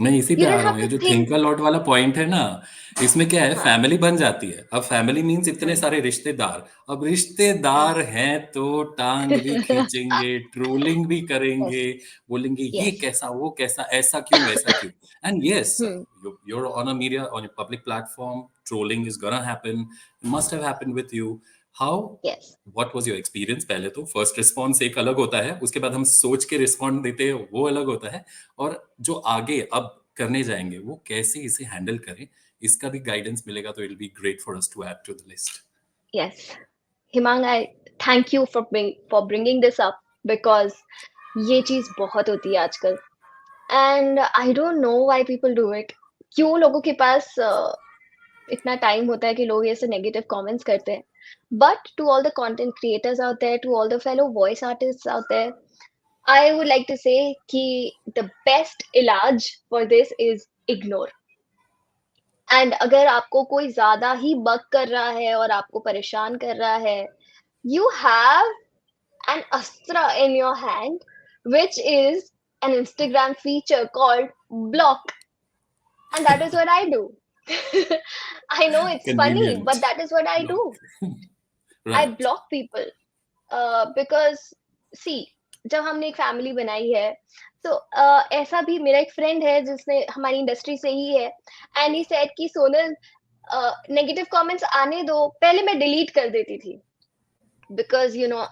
मैं इसी पे you आ don't रहा have हूँ, ये to जो think. थिंक अ लॉट वाला पॉइंट है ना, इसमें क्या है, हाँ, फैमिली बन जाती है, अब फैमिली मींस इतने हाँ, सारे रिश्तेदार, अब हाँ. रिश्तेदार हैं तो टांग भी खींचेंगे, ट्रोलिंग भी करेंगे, Yes, बोलेंगे ये yes. कैसा, वो कैसा, ऐसा क्यों, वैसा क्यों. And yes, Hmm. you're on a media, on a public platform, trolling is gonna happen, must have happened with you. How, Yes. What was your experience? पहले तो फर्स्ट रिस्पॉन्स एक अलग होता है, उसके बाद हम सोच के रिस्पॉन्ड देते हैं, वो अलग होता है, और जो आगे अब करने जाएंगे वो कैसे इसे हैंडल करें, इसका भी गाइडेंस मिलेगा तो it will be great for us to add to the list. Yes. Himang, I thank you for bringing this up, because ये चीज बहुत होती है आजकल, and I don't know why people do it. क्यों लोगों के पास इतना टाइम होता है कि लोग ऐसे नेगेटिव कमेंट्स करते हैं. But to all the content creators out there, to all the fellow voice artists out there, I would like to say कि the best इलाज for this is ignore. And अगर आपको कोई ज्यादा ही बग कर रहा है और आपको परेशान कर रहा है, you have an astra in your hand, which is an Instagram feature called block, and that is what I do. I know it's funny, Convenient. but that is what I Block. do. I Right. block people, because see, जब हमने एक फैमिली बनाई है, तो ऐसा भी मेरा एक फ्रेंड है जिसने हमारी इंडस्ट्री से ही है, एंड ही सेड कि सोनल, नेगेटिव कमेंट्स आने दो, पहले मैं डिलीट कर देती थी, because you know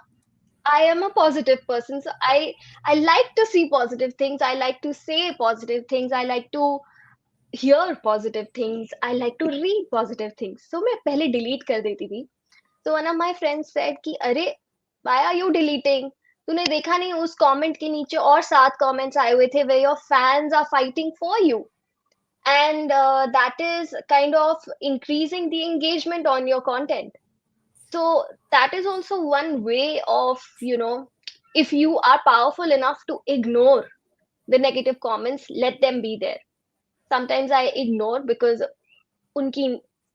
I am a positive person, so I like to see positive things. I like to say positive things. I like to hear positive things. I like to read positive things. So मैं पहले delete कर देती थी. So one of my friends said कि अरे why are you deleting? तूने देखा नहीं उस comment के नीचे और 7 comments आए हुए थे where your fans are fighting for you. and that is kind of increasing the engagement on your content. So that is also one way of, if you are powerful enough to ignore the negative comments, let them be there. Sometimes I ignore because उनकी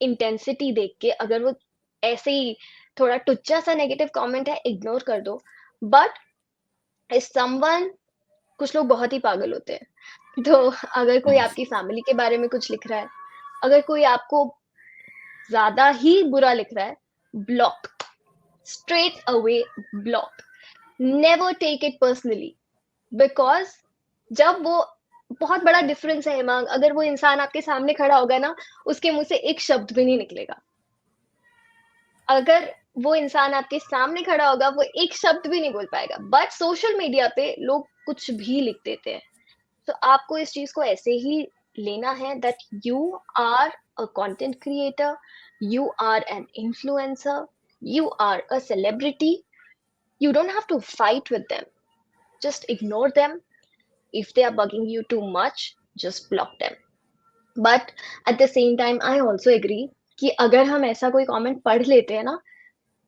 इंटेंसिटी देख के, अगर वो ऐसे ही थोड़ा टुच्चा सा नेगेटिव कमेंट है, इग्नोर कर दो. बट इफ समवन, कुछ लोग बहुत ही पागल होते हैं, तो अगर कोई Hmm. आपकी फैमिली के बारे में कुछ लिख रहा है, अगर कोई आपको ज्यादा ही बुरा लिख रहा है, block, straight away block. Never take it personally, because जब वो, बहुत बड़ा डिफरेंस है हिमांग, अगर वो इंसान आपके सामने खड़ा होगा ना, उसके मुंह से एक शब्द भी नहीं निकलेगा. अगर वो इंसान आपके सामने खड़ा होगा, वो एक शब्द भी नहीं बोल पाएगा. बट सोशल मीडिया पे लोग कुछ भी लिख देते हैं. तो आपको इस चीज को ऐसे ही लेना है that you are a content creator, you are an influencer, you are a celebrity. You don't have to fight with them. Just ignore them. If they are bugging you too much, just block them. But at the same time, I also agree कि अगर हम ऐसा कोई comment पढ़ लेते हैं ना,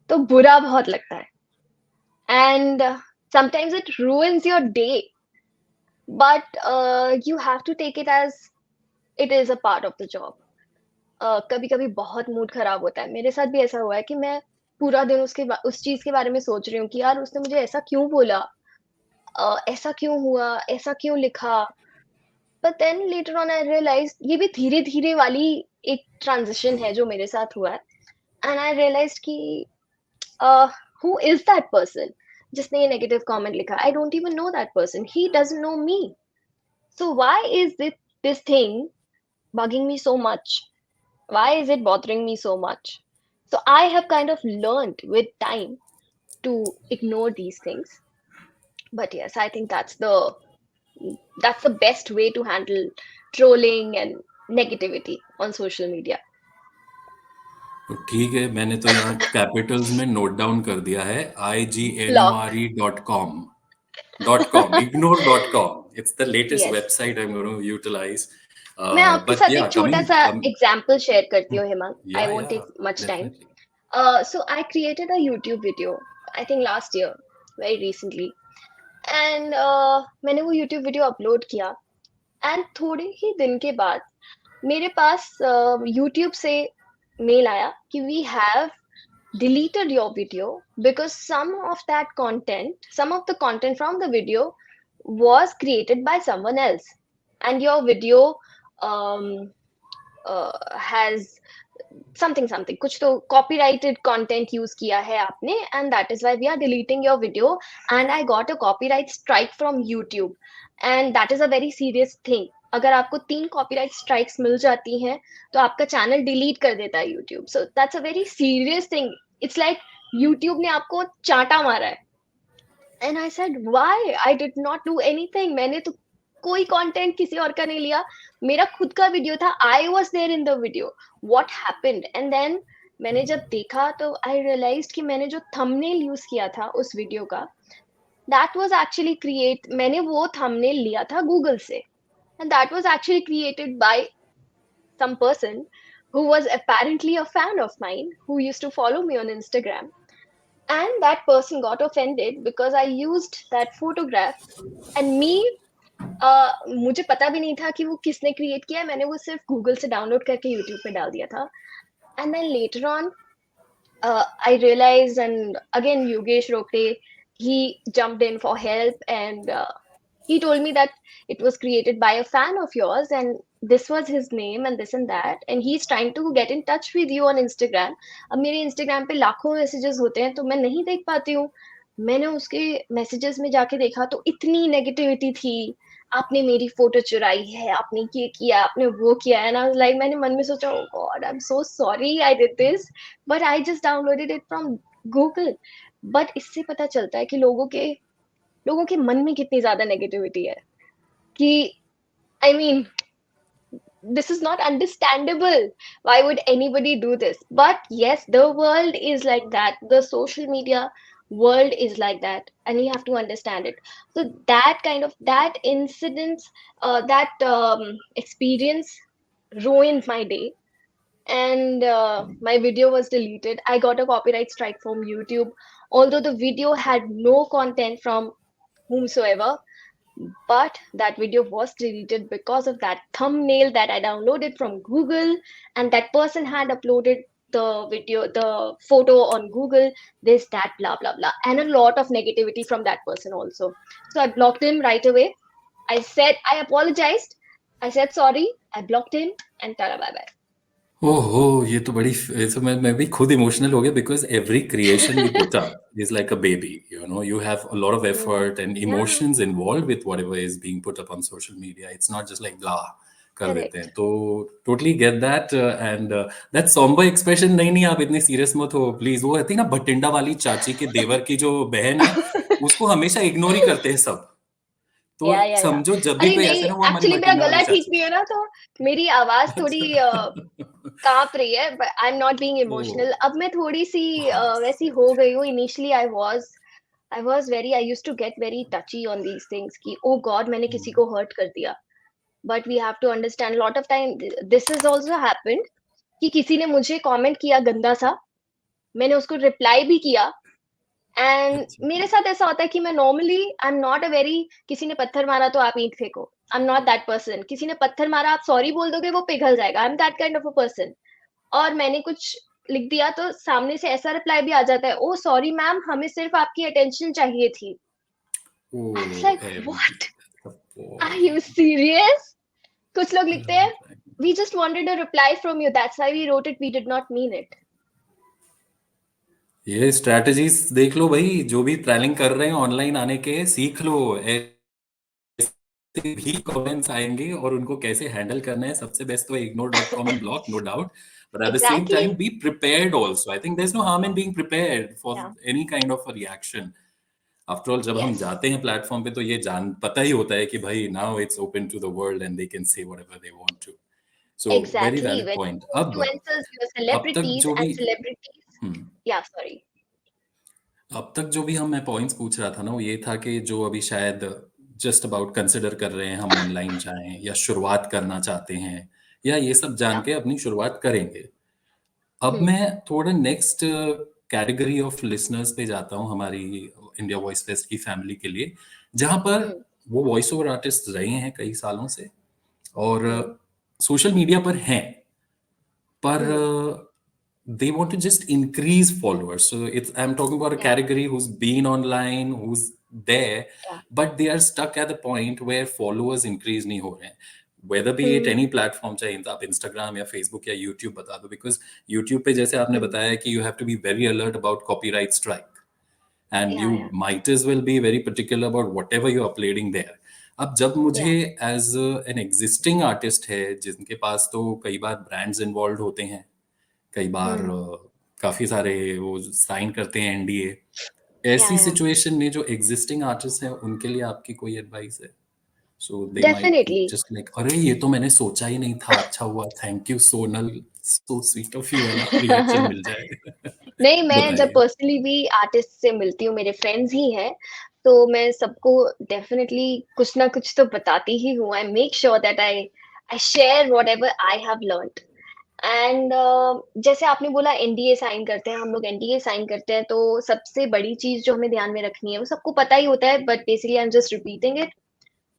तो बुरा बहुत लगता है. And sometimes it ruins your day. But you have to take it as it is a part of the job. कभी कभी बहुत मूड खराब होता है. मेरे साथ भी ऐसा हुआ है कि मैं पूरा दिन उस चीज के बारे में सोच रही हूँ कि यार उसने मुझे ऐसा क्यों बोला, ऐसा क्यों हुआ, ऐसा क्यों लिखा. But then later on I realise ये भी धीरे धीरे वाली एक ट्रांजिशन है जो मेरे साथ हुआ है. एंड आई रियलाइज कि who is that person जिसने ये नेगेटिव कमेंट लिखा. I don't even know that person, he doesn't know me. So why is this thing bugging me so much? Why is it bothering me so much? So I have kind of learned with time to ignore these things. But yes, I think that's the best way to handle trolling and negativity on social media. तो ठीक है, मैंने तो यहाँ कैपिटल्स में नोट डाउन कर दिया है, Block. ignore.com, ignore.com. It's the latest Yes. website I'm going to utilize. मैं आपके But साथ yeah, एक छोटा coming, सा एग्जाम्पल शेयर करती हूँ Himang. I yeah, won't yeah, take much time. definitely. So I created a YouTube video, I think last year, very recently. And मैंने वो YouTube वीडियो अपलोड किया. एंड थोड़े ही दिन के बाद मेरे पास YouTube से मेल आया कि we have deleted your video because some of the content from the video was created by someone else, and your video um, has something कुछ तो copyrighted content use किया है आपने, and that is why we are deleting your video. And I got a copyright strike from YouTube, and that is a very serious thing. अगर आपको 3 copyright strikes मिल जाती हैं, तो आपका चैनल डिलीट कर देता है YouTube. So that's a very serious thing. It's like YouTube ने आपको चांटा मारा है. And I said, why? I did not do anything. मैंने तो कोई कंटेंट किसी और का नहीं लिया. मेरा खुद का वीडियो था. I was there in the video. What happened? And then मैंने जब देखा तो I realized कि मैंने जो thumbnail यूज किया था उस वीडियो का, that was actually मैंने वो thumbnail लिया था Google से. And that was actually created by some person who was apparently a fan of mine who used to follow me on Instagram. And that person got offended because I used that photograph. And me, मुझे पता भी नहीं था कि वो किसने क्रिएट किया है. मैंने वो सिर्फ गूगल से डाउनलोड करके यूट्यूब पे डाल दिया था. And then later on I realized, and again Yogesh Rokte, he jumped in for help, and he told me that it was created by a fan of yours, and this was his name and this and that, and he's trying to get in touch with you on Instagram. अब मेरे Instagram पे लाखों मैसेजेस होते हैं तो मैं नहीं देख पाती हूँ. मैंने उसके मैसेजेस में जाके देखा तो इतनी नेगेटिविटी थी. आपने मेरी फोटो चुराई है, आपने ये किया, आपने वो किया. एंड आई वाज लाइक, मैंने मन में सोचा, oh God, I am so sorry I did this, but I just downloaded it from Google. But इससे पता चलता है कि लोगों के मन में कितनी ज्यादा नेगेटिविटी है. कि I mean, this is not understandable. Why would anybody do this? But yes, the world is like that. The social media world is like that, and you have to understand it. So that incident, that experience ruined my day. And my video was deleted. I got a copyright strike from YouTube, although the video had no content from whomsoever. But that video was deleted because of that thumbnail that I downloaded from Google, and that person had uploaded the photo on Google, this, that, blah, blah, blah, and a lot of negativity from that person also. So I blocked him right away. I said, I apologized. I said sorry. I blocked him, and tada, bye bye. ओहो ये तो बड़ी ये तो मैं भी खुद इमोशनल हो गया because every creation we put up is like a baby you have a lot of effort and Yeah, emotions involve with whatever is being put up on social media it's not just like blah कर देते हैं correct. तो totally get that and that sombre expression नहीं नहीं आप इतने सीरियस मत हो प्लीज वो रहती है ना भटिंडा वाली चाची के देवर की जो बहन है उसको हमेशा इग्नोर ही करते हैं सब तो या समझो जब भी अरे कोई ऐसे नहीं, ना वो हमारी एक्चुअली मेरा भटिंडा वाली गला ठीक चाची नहीं है ना, तो मेरी आवाज थोड़ी अच्छा कांप रही है, but I am not being oh emotional. अब मैं थोड़ी सी हाँ वैसी हो गई हूँ। Initially I was very, I used to get very touchy on these things कि ओ गॉड मैंने किसी को हर्ट कर दिया। But we have to understand lot of time this is also happened कि किसी ने मुझे कमेंट किया गंदा सा, मैंने उसको रिप्लाई भी किया। एंड अच्छा मेरे साथ ऐसा होता है कि मैं normally I am not a very, किसी ने पत्थर मारा तो आप ईंट फेंको, आई एम नॉट दैट पर्सन। किसी ने पत्थर मारा आप सॉरी बोल दोगे वो पिघल जाएगा, I am that kind of a person. और मैंने कुछ लिख दिया तो सामने से ऐसा रिप्लाई भी आ जाता है, ओ सॉरी मैम हमें सिर्फ आपकी अटेंशन चाहिए थी। I was Oh, like MD. What, are Oh, you serious? कुछ लोग लिखते हैं, right. We just wanted a reply from you, that's why we wrote it, we did not mean it. ये स्ट्रैटेजीज देख लो भाई जो भी प्लानिंग कर रहे हैं ऑनलाइन आने के सीख लो ऐसे भी कमेंट्स आएंगे और उनको कैसे हैंडल करना है सबसे बेस्ट तो ignore.com and block no doubt but at the same exactly. Time be prepared also I think there is no harm in being prepared for yeah, any kind of a reaction after all जब हम यस, जाते हैं प्लेटफॉर्म पे तो ये जान पता ही होता है कि भाई now it's open to the world and they can say whatever they want to so very exactly. Valid When point influencers, your अब तक celebrities जो and भी celebrities, हम्म yeah, sorry. अब तक जो भी हम मैं पॉइंट्स पूछ रहा था ना वो ये था कि जो अभी शायद जस्ट अबाउट कंसिडर कर रहे हैं हम ऑनलाइन जाएं या शुरुआत करना चाहते हैं या ये सब जान Yeah. के अपनी शुरुआत करेंगे अब Hmm. मैं थोड़ा नेक्स्ट कैटेगरी ऑफ लिसनर्स पे जाता हूँ हमारी इंडिया वॉइस फेस्ट की फैमिली के लिए जहाँ पर Hmm. वो वॉइस ओवर आर्टिस्ट रहे हैं कई सालों से और Hmm. सोशल मीडिया पर हैं पर Hmm. they want to just increase followers. So it's I'm talking about a Yeah. category who's been online, who's there, Yeah. but they are stuck at the point where followers increase नहीं हो रहे हैं. Whether be it Hmm. any platform, चाहे आप Instagram या Facebook या YouTube बता दो, because YouTube पे जैसे आपने Hmm. बताया कि you have to be very alert about copyright strike. And Yeah. you Yeah. might as well be very particular about whatever you're uploading there. अब जब मुझे Yeah. As an existing artist है जिनके पास तो कई बार ब्रांड्स इन्वॉल्व होते हैं कई बार Hmm. काफी सारे वो साइन करते हैं एनडीए Yeah. ऐसी Yeah. सिचुएशन में जो एग्जिस्टिंग आर्टिस्ट हैं उनके लिए आपकी कोई एडवाइस है so they might Definitely. Just like अरे ये तो मैंने सोचा ही नहीं था अच्छा हुआ thank you Sonal so sweet of you वाला रिएक्शन मिल जाए नहीं, मैं जब बताइए पर्सनली भी आर्टिस्ट से मिलती हूँ, मेरे फ्रेंड्स ही हैं, तो मैं सबको डेफिनिटली कुछ ना कुछ तो बताती ही हूँ। I make sure that I I share whatever I have learned. And जैसे आपने बोला एनडीए साइन करते हैं, हम लोग एनडीए साइन करते हैं, तो सबसे बड़ी चीज जो हमें ध्यान में रखनी है वो सबको पता ही होता है, but basically I am just repeating it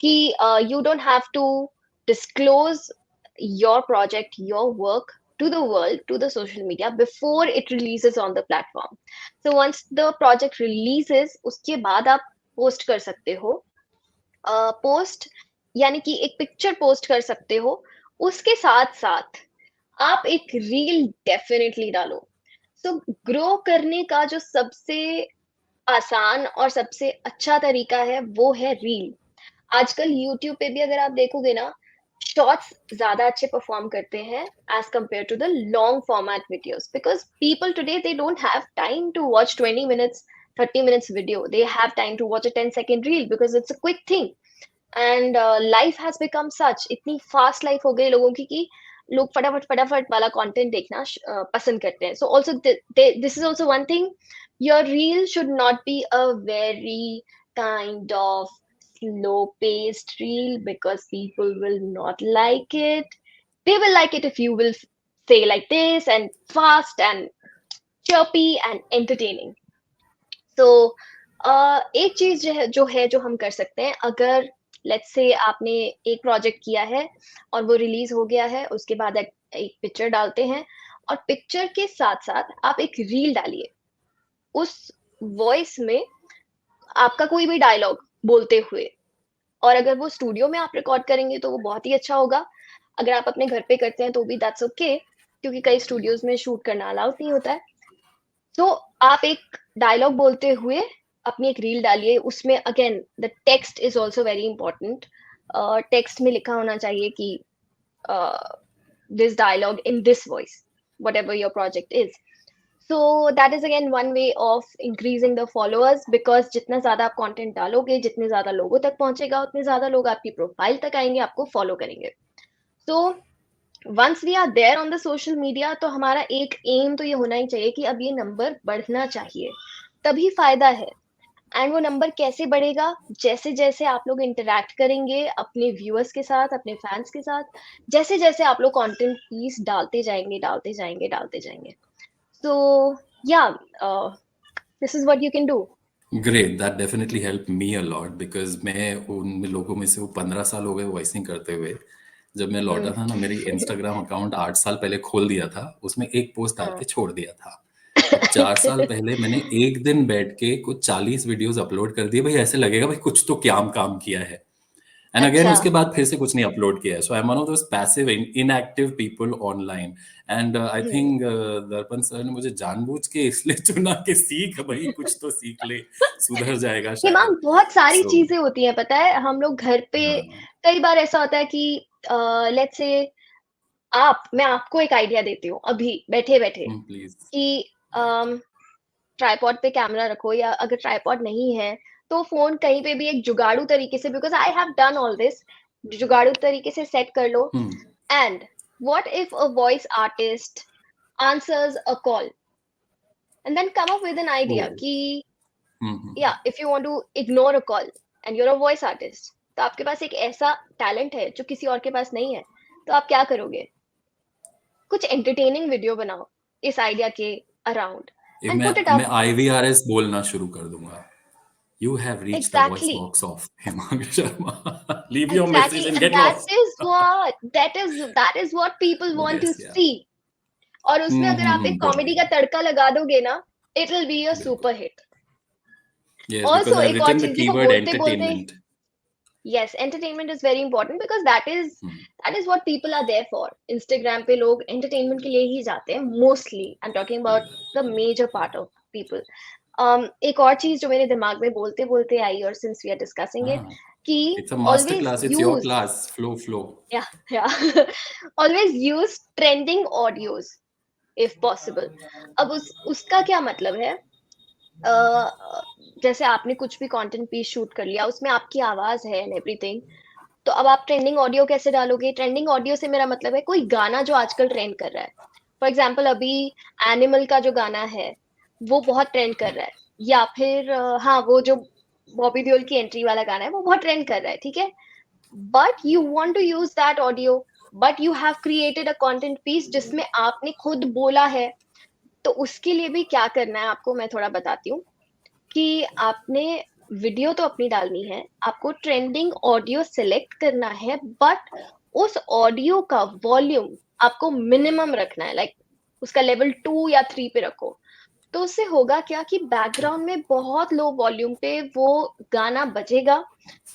कि you don't have to disclose your project, your work to the world, to the social media before it releases on the platform. So once the project releases, उसके बाद आप पोस्ट कर सकते हो। पोस्ट यानी कि एक पिक्चर पोस्ट कर सकते हो। उसके साथ साथ आप एक रील डेफिनेटली डालो। सो ग्रो करने का जो सबसे आसान और सबसे अच्छा तरीका है वो है रील। आजकल यूट्यूब पे भी अगर आप देखोगे ना, शॉर्ट्स ज्यादा अच्छे परफॉर्म करते हैं as compared to the long format videos, because people today they don't have time to watch 20 minutes 30 minutes video, they have time to watch a 10 second reel because it's a quick thing. And life has become such, इतनी फास्ट लाइफ हो गई लोगों की कि लोग फटाफट फटाफट वाला कंटेंट देखना पसंद करते हैं। So also this is also one thing, your reel should not be a very kind of slow paced reel because people will not like it. they will like it if you will say like this and fast and chirpy and entertaining. So एक चीज जो हम कर सकते हैं, अगर लेट्स से आपने एक प्रोजेक्ट किया है और वो रिलीज हो गया है, उसके बाद एक पिक्चर डालते हैं और पिक्चर के साथ साथ आप एक रील डालिए। उस वॉइस में आपका कोई भी डायलॉग बोलते हुए, और अगर वो स्टूडियो में आप रिकॉर्ड करेंगे तो वो बहुत ही अच्छा होगा। अगर आप अपने घर पे करते हैं तो भी दैट्स ओके, क्योंकि कई स्टूडियोज में शूट करना अलाउड नहीं होता है। तो आप एक डायलॉग बोलते हुए अपनी एक रील डालिए। उसमें again the text is also very important. Text में लिखा होना चाहिए कि this dialogue in this voice, whatever your project is. So that is again one way of increasing the followers, because जितना ज्यादा आप कंटेंट डालोगे, जितने ज्यादा लोगों तक पहुंचेगा, उतने ज्यादा लोग आपकी प्रोफाइल तक आएंगे, आपको फॉलो करेंगे। So once we are there on the social media, तो हमारा एक एम तो ये होना ही चाहिए कि अब ये नंबर बढ़ना चाहिए, तभी फायदा है। एंड वो नंबर कैसे बढ़ेगा? जैसे जैसे आप लोग इंटरेक्ट करेंगे अपने व्यूअर्स के साथ, अपने फैंस के साथ, जैसे जैसे आप लोग कंटेंट पीस डालते जाएंगे, डालते जाएंगे, डालते जाएंगे। सो या, this is what you can do. Great, that definitely help me a lot because मैं उन लोगों में से वो 15 साल हो गए वॉइसिंग करते हुए। जब मैं लौटा था ना, मेरी इंस्टाग्राम अकाउंट 8 साल पहले खोल दिया था, उसमें एक पोस्ट डाल हाँ। के छोड़ दिया था। अब 4 साल पहले मैंने एक दिन बैठ के कुछ 40 वीडियोस अपलोड कर दिए। भाई ऐसे लगेगा भाई कुछ तो क्या काम किया है। एंड अगेन अच्छा। उसके बाद फिर से कुछ नहीं अपलोड किया है। So I am one of those passive inactive people online. And I think Darpan sir ने मुझे जानबूझ के इसलिए चुना कि सीख भाई, कुछ तो सीख ले, सुधर जाएगा ये शायद। मैम बहुत सारी सो चीजें होती हैं, पता है हम लोग घर पे कई बार ऐसा होता है कि लेट्स से मैं आपको एक आइडिया देती हूँ अभी बैठे बैठे प्लीज। कि ट्राइपॉड पे कैमरा रखो, या अगर ट्राइपॉड नहीं है तो फोन कहीं पे भी एक जुगाड़ू तरीके से, because I have done all this, जुगाड़ू तरीके से सेट कर लो। And what if a voice artist answers a call, and then come up with an oh. Idea कि या if you want to ignore a call and you're a voice artist, तो आपके पास एक ऐसा टैलेंट है जो किसी और के पास नहीं है, तो आप क्या करोगे? कुछ एंटरटेनिंग वीडियो बनाओ इस आइडिया के अराउंड एंड मैं पुट इट मैं अप। IVRS बोलना शुरू कर दूंगा। You have reach the voice exactly, box of Hemant Sharma, leave your message exactly, and and get lost. That is what people want to yes yeah. See. और उसमें अगर आप एक गॉट कॉमेडी इट। का तड़का लगा दोगे ना, इट विल बी अ बिल्कुल। Super hit. Yes, because also I have एक और रिटन द चीज, देखो कीवर्ड बोलते बोलते, entertainment. yes, entertainment is very important because that is what people are there for. Instagram पे लोग entertainment के लिए ही जाते हैं mostly. I'm talking about the major part of people. एक और चीज जो मेरे दिमाग में बोलते बोलते आई, और since we are discussing it, हाँ, कि it's a master always class, it's your use, class, flow. yeah, yeah, always use trending audios if possible. अब उसका क्या मतलब है? अ, जैसे आपने कुछ भी कंटेंट पीस शूट कर लिया, उसमें आपकी आवाज है एंड एवरीथिंग, तो अब आप ट्रेंडिंग ऑडियो कैसे डालोगे? ट्रेंडिंग ऑडियो से मेरा मतलब है कोई गाना जो आजकल ट्रेंड कर रहा है। फॉर एग्जाम्पल अभी एनिमल का जो गाना है वो बहुत ट्रेंड कर रहा है, या फिर हाँ, वो जो बॉबी देओल की एंट्री वाला गाना है वो बहुत ट्रेंड कर रहा है, ठीक है। But you want to use that audio, but you have created a content piece जिसमें आपने खुद बोला है। तो उसके लिए भी क्या करना है आपको, मैं थोड़ा बताती हूँ कि आपने वीडियो तो अपनी डालनी है, आपको ट्रेंडिंग ऑडियो सिलेक्ट करना है, बट उस ऑडियो का वॉल्यूम आपको मिनिमम रखना है, लाइक उसका लेवल 2 या 3 पे रखो। तो उससे होगा क्या कि बैकग्राउंड में बहुत लो वॉल्यूम पे वो गाना बजेगा,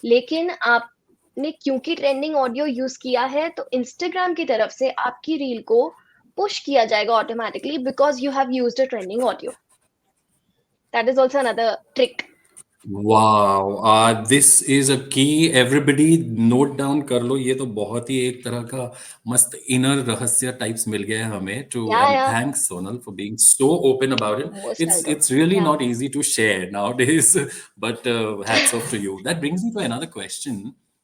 लेकिन आपने क्योंकि ट्रेंडिंग ऑडियो यूज किया है, तो इंस्टाग्राम की तरफ से आपकी रील को पुश किया जाएगा automatically because you have used a trending audio. That is also another trick. Wow, this is a key. Everybody note down कर लो, ये तो बहुत ही एक तरह का मस्त इनर रहस्य टाइप्स मिल गया है हमें too. And yeah thanks Sonal for being so open about it. Most welcome. It's really yeah not easy to share nowadays, but hats off to you. That brings me to another question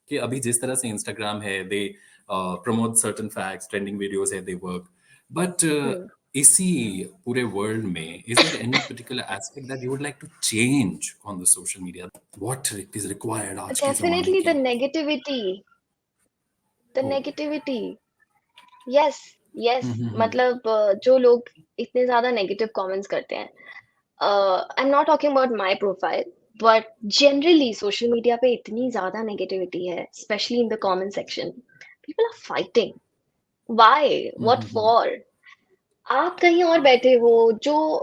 कि अभी जिस तरह से इंस्टाग्राम है, they promote certain facts, trending videos है, दे वर्क, बट इसी पूरे वर्ल्ड में is there any particular aspect that you would like to change on the social media? What is required आज के ज़माने डेफिनेटली द के? Negativity, the Oh, negativity yes, yes, मतलब जो लोग इतने ज़्यादा नेगेटिव कमेंट्स करते हैं, I am not talking about my profile, but generally social media पे इतनी ज़्यादा नेगेटिविटी है, specially in the comment section. People are fighting, why? What for? आप कहीं और बैठे हो, जो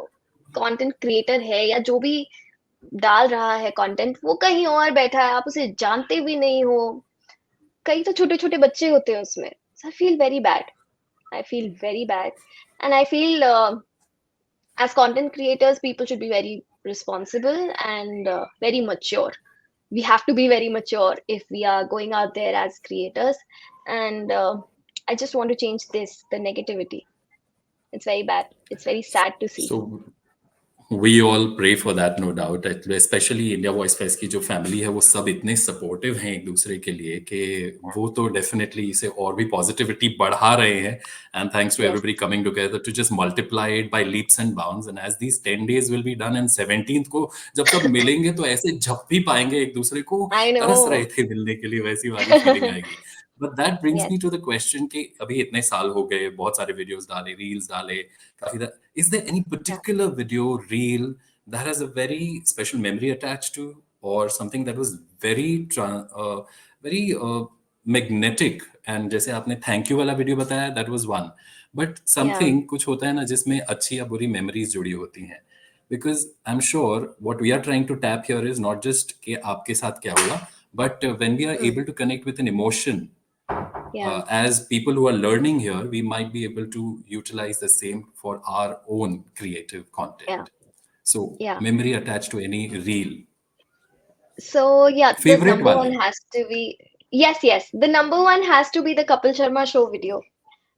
कंटेंट क्रिएटर है या जो भी डाल रहा है कंटेंट, वो कहीं और बैठा है, आप उसे जानते भी नहीं हो। कई तो छोटे-छोटे बच्चे होते हैं उसमें। So I feel very bad. I feel very bad. And I feel as content creators, people should be very responsible and very mature. We have to be very mature if we are going out there as creators. And I just want to change this, the negativity. It's very bad. It's very sad to see. So we all pray for that, no doubt. Specially India voice fest की जो फैमिली है वो सब इतने सपोर्टिव हैं एक दूसरे के लिए कि वो तो डेफिनेटली इसे और भी पॉजिटिविटी बढ़ा रहे हैं। And thanks to Yes. Everybody coming together to just multiply it by leaps and bounds. And as these 10 days will be done and 17th को जब सब मिलेंगे तो ऐसे झप भी पाएंगे एक दूसरे को, I तरस रहे know. थे मिलने के लिए, वैसी वाली फीलिंग आएगी। But that brings Yes. Me to the question कि अभी इतने साल हो गए, बहुत सारे वीडियोस डाले, रील्स डाले, काफी। Is there any Yeah. particular video reel that has a very special memory attached to, or something that was very very magnetic? And जैसे आपने थैंक यू वाला वीडियो बताया, that was one, but Yeah. something कुछ होता है ना जिसमें अच्छी या बुरी memories जुड़ी होती हैं, because I'm sure what we are trying to tap here is not just कि आपके साथ क्या हुआ, but when we are Mm. able to connect with an emotion, Yeah. as people who are learning here, we might be able to utilize the same for our own creative Yeah. content. So, Yeah. memory attached to any reel. So yeah, the Favorite number one wale. has to be, yes, yes. The number one has to be the Kapil Sharma show video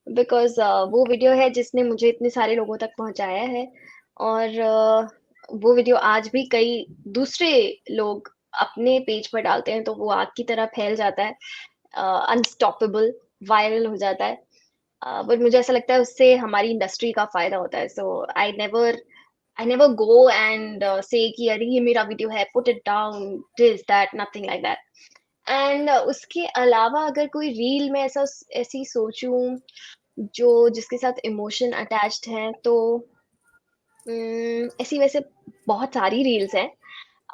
because वो वीडियो है जिसने मुझे इतने सारे लोगों तक पहुंचाया है और वो वीडियो आज भी कई दूसरे लोग अपने पेज पर डालते हैं तो वो आग की तरह फैल जाता है, अनस्टॉपेबल, वायरल हो जाता है। बट मुझे ऐसा लगता है उससे हमारी इंडस्ट्री का फायदा होता है। सो I never go and say कि अरे ये मेरा वीडियो है, put it down, this, that, nothing like that. And उसके अलावा अगर कोई रील में ऐसी सोचूं जो जिसके साथ इमोशन अटैच्ड है तो ऐसी वैसे बहुत सारी रील्स हैं।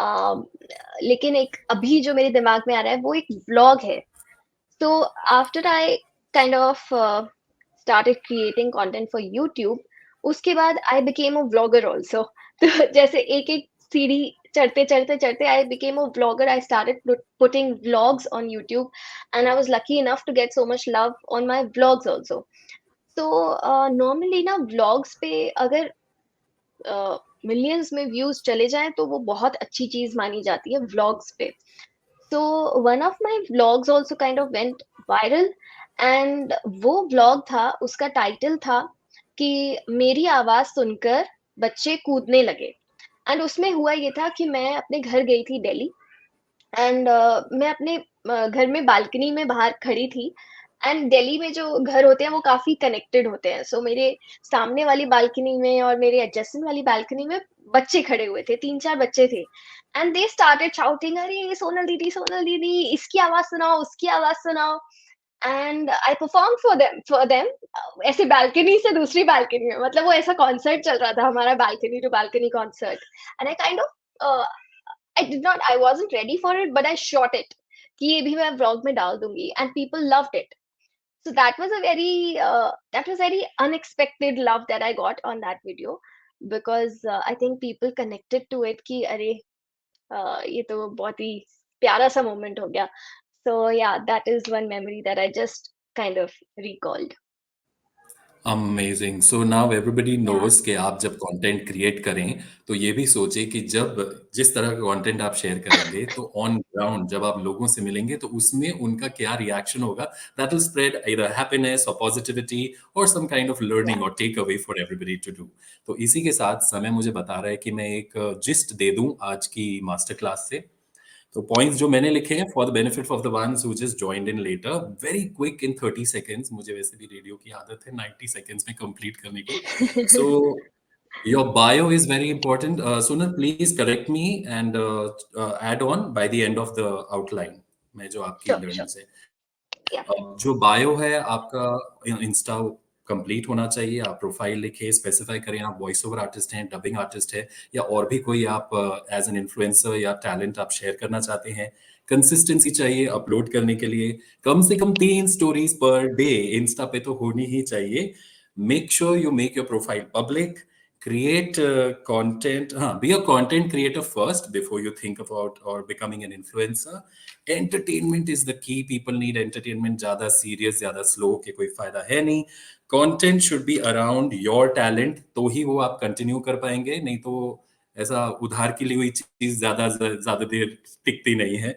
अम, लेकिन एक अभी जो मेरे दिमाग में आ रहा है वो एक व्लॉग है। So after I kind of started creating content for YouTube, उसके बाद I became a vlogger also. तो जैसे एक-एक सीढ़ी चढ़ते I became a vlogger. I started putting vlogs on YouTube, and I was lucky enough to get so much love on my vlogs also. So normally ना vlogs पे अगर मिलियंस में व्यूज चले जाएं तो वो बहुत अच्छी चीज मानी जाती है व्लॉग्स पे। So one of my vlogs also kind of went viral and वो vlog था, उसका टाइटल था कि मेरी आवाज सुनकर बच्चे कूदने लगे। एंड उसमें हुआ ये था कि मैं अपने घर गई थी दिल्ली एंड मैं अपने घर में बालकनी में बाहर खड़ी थी एंड दिल्ली में जो घर होते हैं वो काफी कनेक्टेड होते हैं। सो मेरे सामने वाली बालकनी में और मेरे एडजेसेंट वाली बालकनी में बच्चे खड़े हुए थे, 3-4 बच्चे थे एंड दे स्टार्टेड शाउटिंग, अरे सोनल दीदी इसकी आवाज सुनाओ, उसकी आवाज सुनाओ। And I perform for them ऐसे बालकनी से दूसरी बालकनी में, मतलब वो ऐसा कॉन्सर्ट चल रहा था हमारा, balcony to balcony concert. And I kind of I wasn't ready for it, but I shot it कि ये भी मैं vlog में डाल दूंगी and people loved it. So that was very unexpected love that I got on that video because I think people connected to it कि अरे ये तो बहुत ही प्यारा सा moment हो गया. So yeah, that is one memory that I just kind of recalled. Amazing. So now everybody Yeah, knows कि आप जब कंटेंट क्रिएट करें तो ये भी सोचें कि जब जिस तरह का कंटेंट आप शेयर करेंगे तो ऑन ग्राउंड जब आप लोगों से मिलेंगे तो उसमें उनका क्या रिएक्शन होगा, that will spread either happiness और पॉजिटिविटी और some kind of yeah, learning और take away for everybody to do. तो इसी के साथ समय मुझे बता रहा है कि मैं एक जिस्ट दे दूं आज की मास्टर क्लास से। तो पॉइंट्स जो मैंने लिखे हैं for the benefit of the ones who just joined in later, very quick in 30 seconds. मुझे वैसे भी रेडियो की आदत है 90 सेकंड्स में कंप्लीट करने की। So your bio is very important. Sunal please correct me and add on by the end of the outline में जो आपकी sure, sure. लर्निंग्स है। Yeah. अब जो बायो है आपका इंस्टा कंप्लीट होना चाहिए, आप प्रोफाइल लिखें, स्पेसिफाई करें आप वॉइस ओवर आर्टिस्ट हैं, डबिंग आर्टिस्ट है या और भी कोई आप एज एन इन्फ्लुएंसर या टैलेंट आप शेयर करना चाहते हैं। कंसिस्टेंसी चाहिए अपलोड करने के लिए, कम से कम 3 स्टोरीज पर डे इंस्टा पे तो होनी ही चाहिए। Make sure you make your profile public, create content, be a content creator first before you think about or becoming an influencer. Entertainment is the key. People need entertainment. ज्यादा serious, ज्यादा slow के कोई फायदा है नहीं। Content should be around your talent, तो ही वो आप continue कर पाएंगे, नहीं तो ऐसा उधार की ली हुई चीज ज्यादा ज्यादा देर टिकती नहीं है।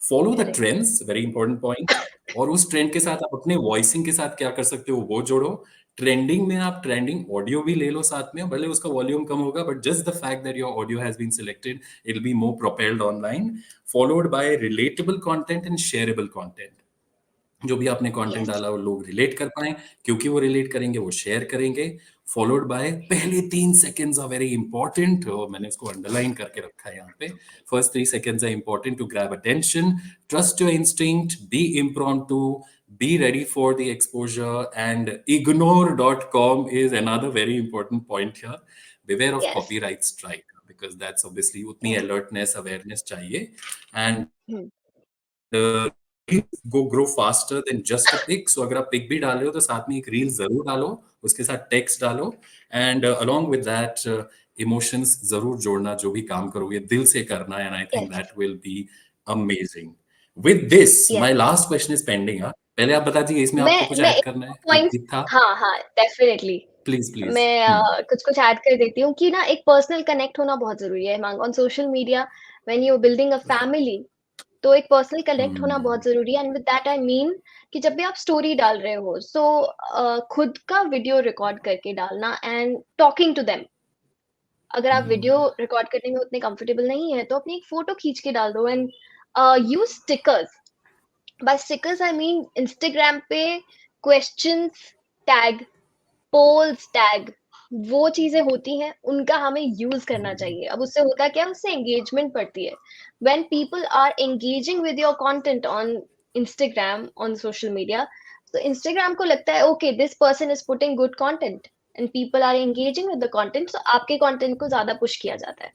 Follow the Correct. Trends, very important point. और उस ट्रेंड के साथ आप अपने वॉइसिंग के साथ क्या कर सकते हो वो जोड़ो। ट्रेंडिंग में आप ट्रेंडिंग ऑडियो भी ले लो साथ में, भले उसका वॉल्यूम कम होगा, but just the fact that your audio has been selected, it will be more propelled online. Followed by relatable content and shareable content. जो भी आपने कंटेंट Yes. डाला वो लोग रिलेट कर पाए, क्योंकि वो रिलेट करेंगे वो शेयर करेंगे। फॉलोड बाय पहले 3 सेकेंड्स आर वेरी इंपॉर्टेंट, और मैंने उसको अंडरलाइन करके रखा है यहाँ पे। First 3 seconds are important to grab attention. Trust your instinct, be impromptu, be ready for the exposure, and ignore.com is another very important point here. Beware of Yes. copyright strike, because that's obviously उतनी Hmm. alertness awareness चाहिए। And Hmm. Go grow faster than just a pick. So अगर आप पिक भी डाल रहे हो तो साथ में एक रील जरूर डालो, उसके साथ टेक्स्ट डालो, and along with that emotions जरूर जोड़ना। जो भी काम करोगे दिल से करना, and I think Yes. That will be amazing. With this Yes. My last question is pending. पहले आप बता दीजिए इसमें आपको कुछ मैं ऐड एक करना है, पॉइंट, एक था। हाँ, हाँ, डेफिनिटली। Please please. मैं कुछ-कुछ ऐड कर देती हूँ कि ना एक पर्सनल कनेक्ट होना बहुत ज़रूरी है Himang. On social media when you are building a right. Family, तो एक पर्सनल कनेक्ट होना बहुत ज़रूरी है, and with that I mean कि जब भी आप स्टोरी डाल रहे हो, सो खुद का वीडियो रिकॉर्ड करके डालना एंड टॉकिंग टू देम। अगर आप वीडियो रिकॉर्ड करने में उतने कंफर्टेबल नहीं है, तो अपनी एक फोटो खींच के डाल दो, and use stickers. By stickers I mean Instagram पे क्वेश्चंस टैग, पोल्स टैग, वो चीजें होती हैं, उनका हमें यूज करना चाहिए। अब उससे होता क्या है, उससे एंगेजमेंट बढ़ती है। When people are engaging with your content on Instagram, on social media, तो इंस्टाग्राम को लगता है okay this person is putting good content and people are engaging with the content, so आपके कंटेंट को ज्यादा पुश किया जाता है।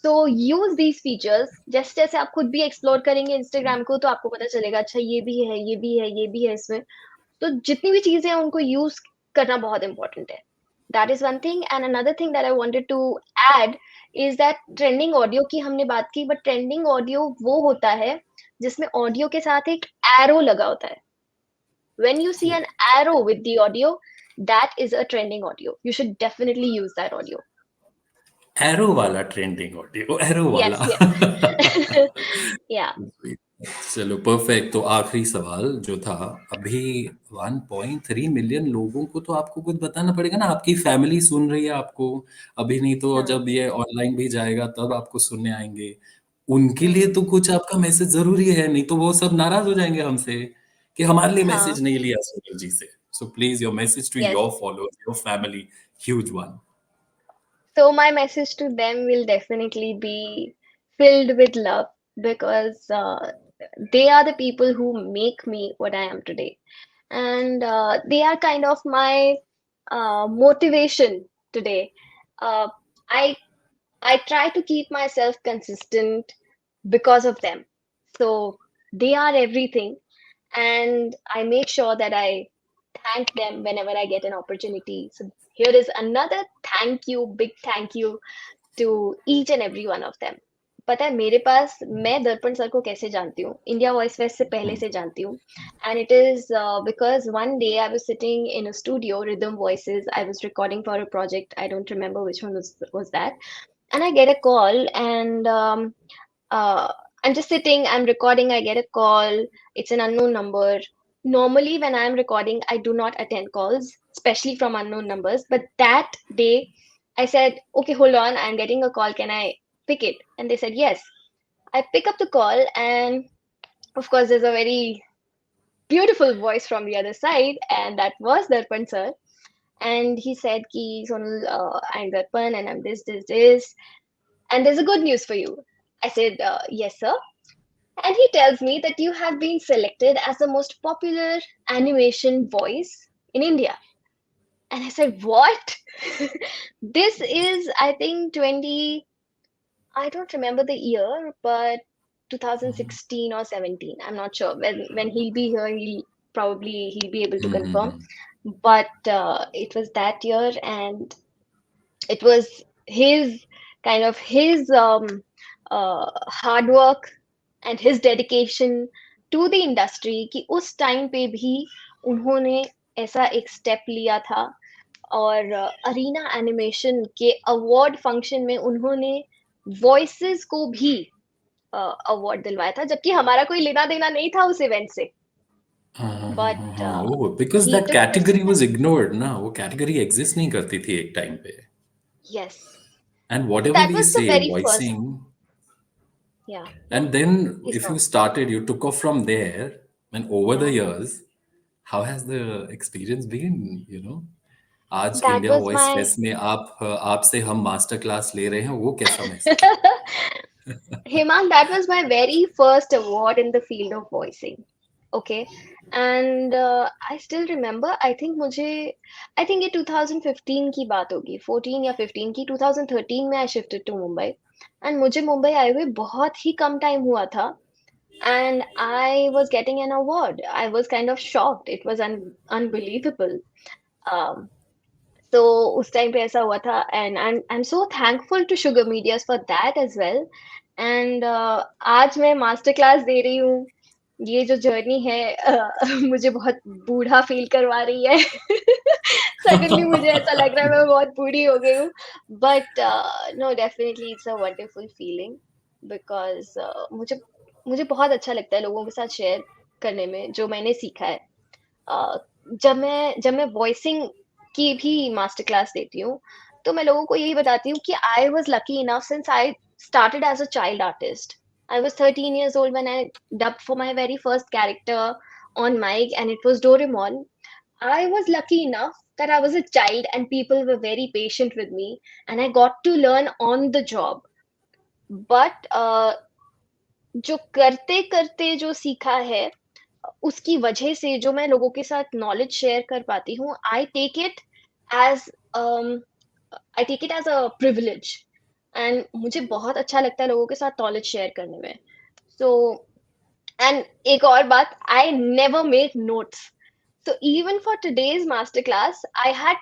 So use these features. जैसे जैसे आप खुद भी एक्सप्लोर करेंगे इंस्टाग्राम को, तो आपको पता चलेगा अच्छा ये भी है, ये भी है, ये भी है इसमें। तो जितनी भी चीजें हैं उनको यूज करना बहुत इंपॉर्टेंट है। That is one thing, and another thing that I wanted to add is that trending audio की हमने बात की, बट ट्रेंडिंग ऑडियो वो होता है जिसमें ऑडियो के साथ एक एरो लगा होता है। When you see an arrow with the audio, that is a trending audio. You should definitely use that audio. Arrow वाला ट्रेंडिंग ऑडियो, एरो यस, वाला। यस। या। चलो परफेक्ट। तो आखिरी सवाल जो था, अभी 1.3 मिलियन लोगों को तो आपको कुछ बताना पड़ेगा ना, आपकी फैमिली सुन रही है आपको अभी, नहीं तो हाँ। जब ये ऑनलाइन भी जाएगा तब आपको सुनने आएंगे। उनके लिए हम्म। तो कुछ आपका मैसेज जरूरी है, नहीं तो वो सब नाराज हो जाएंगे हमसे कि हमारे लिए हाँ। मैसेज नहीं लिया सोनल जी से। So please your message to yes. Your followers, your family, huge one. So my message to them will definitely be filled with love, because they are the people who make me what I am today, and they are kind of my motivation today. Uh, I I try to keep myself consistent because of them. So they are everything, and I make sure that I thank them whenever I get an opportunity. So here is another thank you, big thank you to each and every one of them. पता है मेरे पास, मैं दर्पण सर को कैसे जानती हूँ, इंडिया वॉइस फेस्ट से पहले से जानती हूँ, and it is because one day I was sitting in a studio, rhythm voices, I was recording for a project, I don't remember which one was that, and I get a call, and uh, I'm just sitting, I'm recording, I get a call, it's an unknown number. Normally, when I'm recording, I do not attend calls, especially from unknown numbers. But that day, I said, okay, hold on, I'm getting a call, can I pick it? And they said, yes. I pick up the call, and of course, there's a very beautiful voice from the other side, and that was Darpan sir. And he said, Ki, Sonal, I'm Darpan, and I'm this, and there's a good news for you. I said, yes, sir. And he tells me that you have been selected as the most popular animation voice in India. And I said, what? This is, I think, 20, I don't remember the year, but 2016 or 17. I'm not sure. When he'll be here, he'll be able to confirm. Mhm. But it was that year, and it was his hard work and his dedication to the industry कि उस टाइम पे भी उन्होंने ऐसा एक स्टेप लिया था और अरीना एनिमेशन के अवार्ड फंक्शन में उन्होंने वॉइसेस को भी अवार्ड दिलवाया था जबकि हमारा कोई लेना देना नहीं था उस इवेंट से हाँ, हाँ, हाँ, हाँ, बट हाँ। Oh! Because he that took the category was step ignored ना, वो कैटेगरी एग्ज़िस्ट नहीं करती थी एक टाइम पे। Yes and whatever that we was the say very first voicing yeah and then if you started, you took off from there, and over the या years, how has the experience been, you know? आज that India was voice my fest में आपसे हम मास्टर क्लास ले रहे हैं, वो कैसा महसूस हुआ? Hemang, that was my very first award in the field of voicing. Okay. And I still remember, I think ये 2015 की बात होगी, 14 या 15 की, 2013 में I shifted to Mumbai. And मुझे मुंबई आए हुए बहुत ही कम टाइम हुआ था. And I was getting an award. I was kind of shocked. It was unbelievable. Um, तो उस टाइम पे ऐसा हुआ था and I am so thankful to Sugar Media's for that as well and आज मैं मास्टर क्लास दे रही हूँ ये जो जर्नी है मुझे बहुत बूढ़ा फील करवा रही है सडनली मुझे ऐसा लग रहा है मैं बहुत बूढ़ी हो गई हूँ but no definitely it's a wonderful feeling because मुझे मुझे बहुत अच्छा लगता है लोगों के साथ शेयर करने में जो मैंने सीखा है अ, जब मैं वॉइसिंग की भी मास्टर क्लास देती हूँ तो मैं लोगों को यही बताती हूँ कि I was lucky enough since I started as a child artist. I was 13 years old when I dubbed for my very first character on mic, and it was Doraemon. I was lucky enough that I was a child and people were very patient with me, and I got to learn on the job. But जो करते करते जो सीखा है उसकी वजह से जो मैं लोगों के साथ नॉलेज शेयर कर पाती हूँ as I take it as a privilege and मुझे बहुत अच्छा लगता है लोगों के साथ नॉलेज शेयर करने में सो एंड एक और बात I never make notes so even for today's masterclass I had